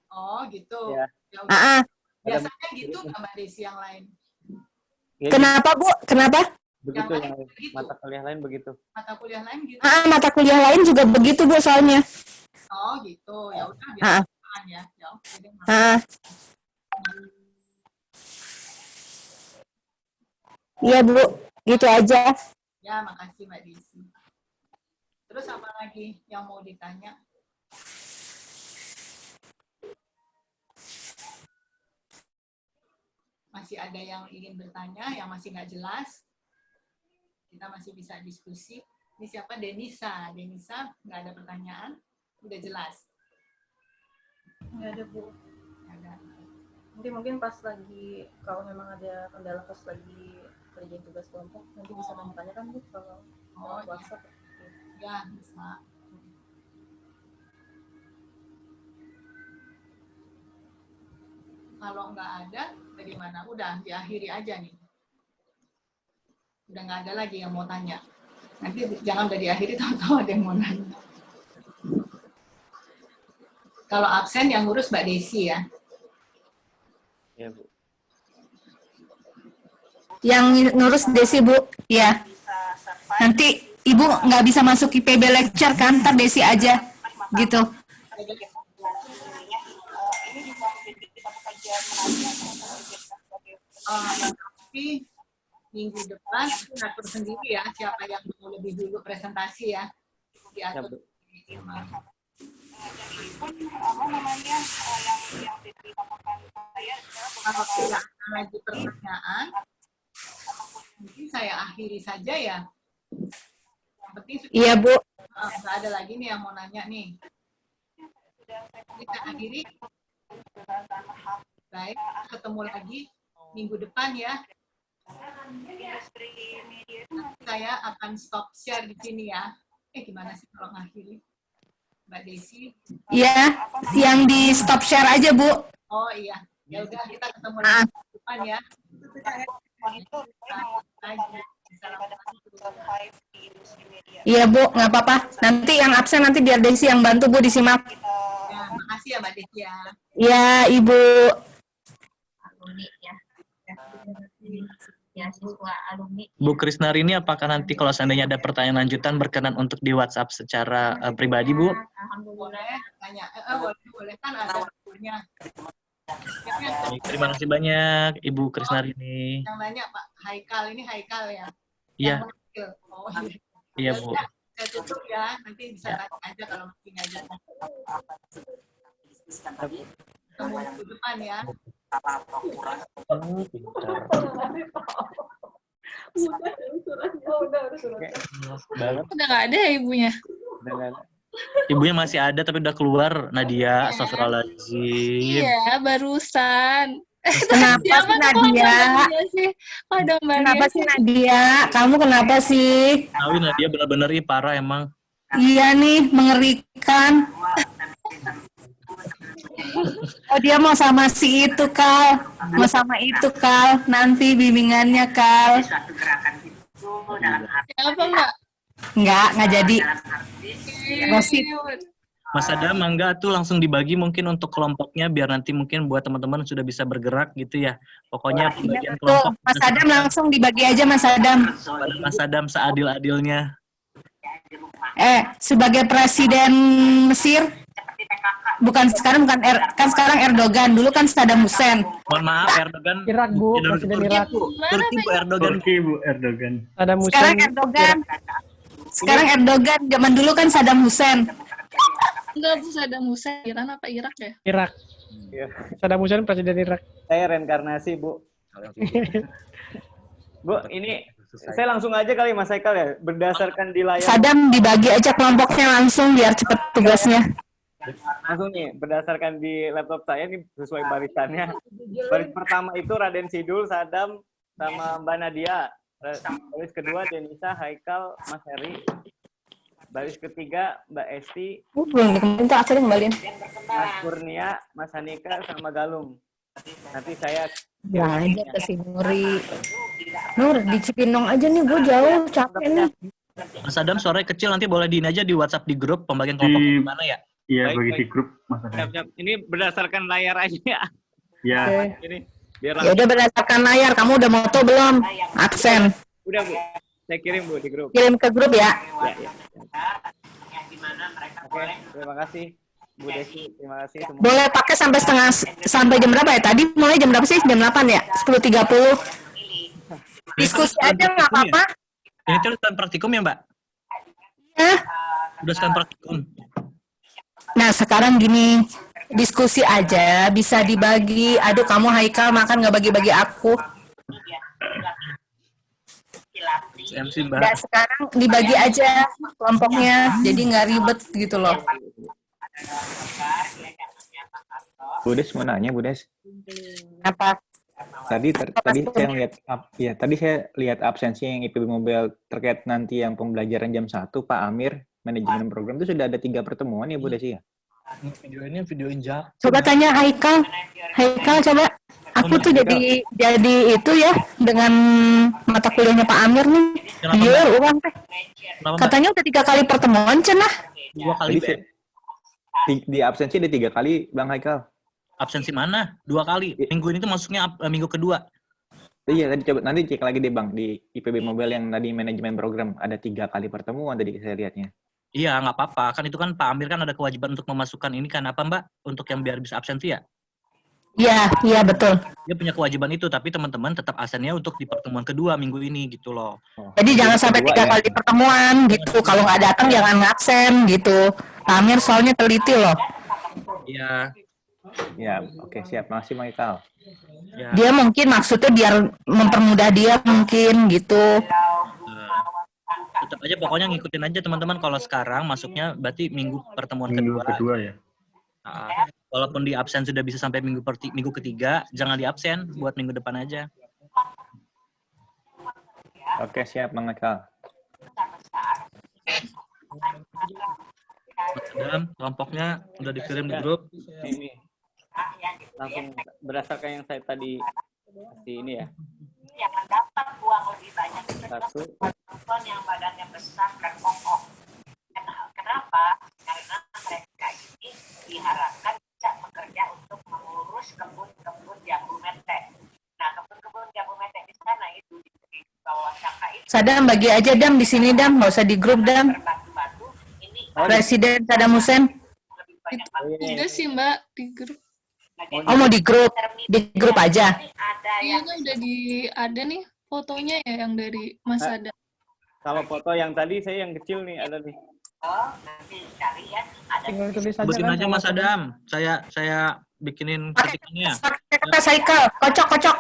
Oh gitu. Ya. Ya udah. Ah, Biasanya gitu nggak Mbak Desi yang lain? Ya, kenapa Bu? Kenapa? begitu Yang lain yang begitu. mata kuliah lain begitu. Mata kuliah lain gitu? Mata kuliah lain juga begitu Bu soalnya. Oh gitu. Ya udah biar ya. Ya oke deh. Iya Bu, gitu aja. Ya, makasih Mbak Desi. Terus apa lagi yang mau ditanya? Masih ada yang ingin bertanya, yang masih nggak jelas? Kita masih bisa diskusi. Ini siapa? Denisa. Denisa, nggak ada pertanyaan? Udah jelas? Nggak ada, Bu. Nggak ada. Nanti mungkin pas lagi, kalau memang ada kendala pas lagi kerjain tugas kelompok, nanti bisa tanya kan Bu, kalau lewat WhatsApp. Ya, bisa. Kalau nggak ada, bagaimana? Udah, diakhiri aja nih. Udah nggak ada lagi yang mau tanya. Nanti jangan udah diakhiri, tahu-tahu ada yang mau nanya. Kalau absen yang ngurus Mbak Desi ya. Ya, Bu. Yang ngurus Desi Bu, ya. Nanti Ibu nggak bisa masuk IPB lecture kan, ntar Desi aja, gitu. Tapi minggu depan atur sendiri ya, siapa yang mau lebih dulu presentasi ya. Diatur. Kalau tidak ada lagi pertanyaan, mungkin saya akhiri saja ya. Yang penting sudah, Iya Bu. nggak ada lagi nih yang mau nanya nih. Kita akhiri. Baik, ketemu lagi minggu depan ya. Nanti saya akan stop share di sini ya. Gimana sih kalau ngakhiri? Mbak Desi? Iya, yang di stop share aja Bu. Oh iya, ya udah kita ketemu lagi minggu depan ya. Iya Bu, nggak apa-apa. Nanti yang absen nanti biar Desi yang bantu Bu disimak. Ya, makasih ya Mbak Desi ya. Iya Ibu. Alumni ya. Ya, siswa alumni. Bu Krisnari ini apakah nanti kalau seandainya ada pertanyaan lanjutan berkenan untuk di WhatsApp secara pribadi, Bu? Boleh tanya, boleh kan ada nomornya. Baik, terima kasih banyak Ibu Krisnari ini. Yang nanya Pak Haikal, ini Haikal ya? Iya. Oh Iya Bu. Saya tutup ya, nanti bisa tanya aja kalau masih nggak jelas. Ketemu minggu depan ya. Udah nggak ada ya ibunya? Ibunya masih ada tapi udah keluar. Nadia, astagfirullahaladzim. Iya, barusan. Kenapa sih Nadia? Kenapa sih Nadia? Kamu kenapa sih? Tahu Nadia benar-benar parah emang. Iya nih, mengerikan. Oh dia mau sama si itu Kal, mau sama itu Kal, nanti bimbingannya Kal. Apa Mbak? Nggak jadi. Gosip. Mas Adam, mangga tuh langsung dibagi mungkin untuk kelompoknya biar nanti mungkin buat teman-teman sudah bisa bergerak gitu ya. Pokoknya pembagian kelompok. Mas Adam langsung dibagi aja Mas Adam. Mas Adam seadil-adilnya. Sebagai presiden Mesir, bukan sekarang kan sekarang Erdogan, dulu kan Saddam Hussein. Mohon maaf Erdogan. Irak Bu, presiden Irak. Turki Bu Erdogan. Turki Bu Erdogan. Saddam Hussein. Sekarang Erdogan. Sekarang Erdogan, zaman dulu kan Saddam Hussein. Enggak Bu, Saddam Hussein. Iran apa Irak ya? Irak. Saddam Hussein presiden Irak. Saya reinkarnasi Bu. Bu, ini saya langsung aja kali Mas Haikal ya, berdasarkan di layar. Saddam dibagi aja kelompoknya langsung biar cepet tugasnya. Langsung nih, berdasarkan di laptop saya ini sesuai barisannya. Baris pertama itu Raden Sidul, Saddam, sama Mbak Nadia. Baris kedua Denisa, Haikal, Mas Heri. Baris ketiga Mbak Esti, Belum minta aku yang kembaliin. Mas Kurnia, Mas Hanika, sama Galung. Nanti saya Belanja ke si Nuri. Nur, di Cipinong aja nih, gue jauh, capek nih. Mas Adam suaranya kecil, nanti boleh diin aja di WhatsApp di grup pembagian kelompoknya gimana ya? Iya, Baik, bagi baik. di grup Mas Adam. siap-siap. Ini berdasarkan layar aja ya. Ya, Ini biar Ya langsung. udah berdasarkan layar, kamu udah moto belum? Aksen. Udah Bu, saya kirim Bu di grup. Kirim ke grup ya. Ya. Oke, terima kasih Bu Desi, terima kasih semua. Boleh pakai sampai jam berapa ya? Tadi mulai jam berapa sih? Jam 8 ya? 10.30. Diskusi aja nggak apa-apa. Ini tuh kan praktikum ya Mbak? Ya. Udah sekarang praktikum. Nah sekarang gini, diskusi aja bisa dibagi. Aduh kamu Haikal makan nggak bagi-bagi aku. MC Mbak. Nggak, sekarang dibagi aja kelompoknya, jadi nggak ribet gitu loh. Bu Des mau nanya, Bu Des. Apa? Tadi saya lihat tadi saya lihat absensi yang IPB Mobile terkait nanti yang pembelajaran jam 1 Pak Amir manajemen program itu sudah ada 3 pertemuan ya Bu Desi ya? Videonya video injak. Coba tanya Haikal. Haikal coba. Aku tuh jadi itu ya dengan mata kuliahnya Pak Amir nih. Iya, uang teh. Katanya udah 3 kali pertemuan cenah. 2 kali. Di absensi ada 3 kali Bang Haikal. Absensi mana? 2 kali. Minggu ini tuh masuknya minggu kedua. Iya, tadi coba nanti cek lagi deh Bang di IPB Mobile yang tadi manajemen program ada 3 kali pertemuan tadi saya lihatnya. Iya, nggak apa-apa. Kan itu kan Pak Amir kan ada kewajiban untuk memasukkan ini kan apa Mbak? Untuk yang biar bisa absensi ya? Iya betul. Dia punya kewajiban itu, tapi teman-teman tetap absennya untuk di pertemuan kedua minggu ini gitu loh. Jadi jangan sampai 3 kali pertemuan gitu. Kalau nggak datang jangan ngabsen gitu. Pak Amir soalnya teliti loh. Iya. Ya, oke siap. Makasih Bang Haikal. Ya. Dia mungkin maksudnya biar mempermudah dia mungkin gitu. Tetap aja pokoknya ngikutin aja teman-teman. Kalau sekarang masuknya berarti minggu pertemuan minggu kedua. kedua ya. Nah, walaupun di absen sudah bisa sampai minggu ketiga, jangan di absen buat minggu depan aja. Oke, siap Bang Haikal. Dan kelompoknya udah dikirim di grup. Ini langsung berdasarkan yang saya tadi kasih ini ya. Yang mendapat uang lebih banyak itu Satu. perempuan yang badannya besar dan kokoh. Kenapa? Karena mereka ini diharapkan bisa bekerja untuk mengurus kebun-kebun jambu mete. Nah, kebun-kebun jambu mete di sana itu di bawah sangka itu. Sadam bagi aja Dam di sini Dam, nggak usah di grup Dam. Presiden Saddam Hussein. Udah sih Mbak di grup. Oh mau di grup aja. Iya kan udah ada nih fotonya ya yang dari Mas Adam. Kalau foto yang tadi saya yang kecil nih ada nih. Tinggal tulis aja Sebutin kan. aja Mas Adam. Saya bikinin ketikannya. Kata Haikal, kocok.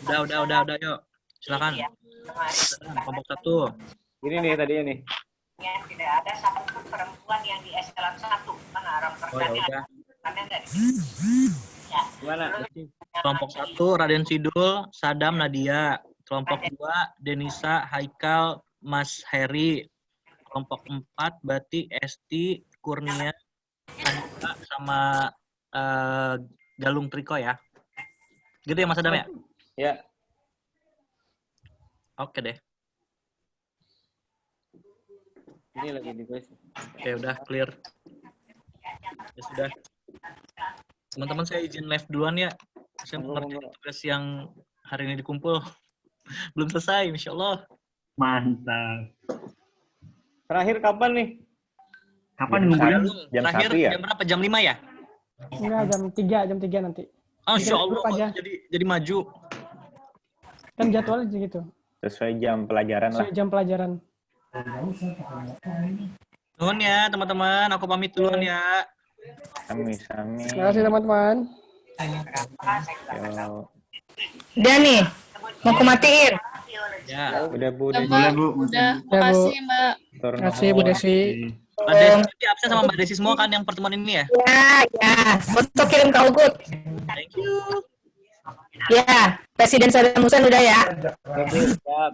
Udah yuk. Silakan. Kelompok 1. Ini nih tadi ini. Yang tidak ada satupun perempuan yang di eselon 1 karena orang Oh ya udah. Gimana? Kelompok 1 Raden Sidul, Sadam, Nadia. Kelompok 2 Denisa, Haikal, Mas Heri. Kelompok 4 Bati, Esti, Kurnia, Anita, sama Galung Triko ya. Gitu ya Mas Adam ya? Ya. Oke deh. Ini lagi ditulis. Oke udah clear. Ya sudah. Teman-teman saya izin live duluan ya. Saya mengerjakan tugas yang hari ini dikumpul. Belum selesai, Insya Allah. Mantap. Terakhir kapan nih? Kapan Jam ngumpulin? Jam Terakhir 1 ya? jam berapa? Jam 5 ya? Enggak, jam 3 nanti. Oh, Insya Grup Allah aja. jadi maju. Kan jadwalnya gitu. Sesuai jam pelajaran lah. Sesuai jam pelajaran. Nuhun ya teman-teman, aku pamit duluan ya. Sami. Terima kasih teman-teman. Yo. Udah nih, mau kumatiin. Ya. Udah Bu Udah, Desi. Mbak. Bu. Udah, Ya, Bu. makasih Mbak. Turun Terima kasih Bu Desi. Mbak Desi nanti absen sama Mbak Desi semua kan yang pertemuan ini ya? Ya. Foto kirim ke Ugut. Thank you. Ya, Presiden Saddam Hussein udah ya. Siap.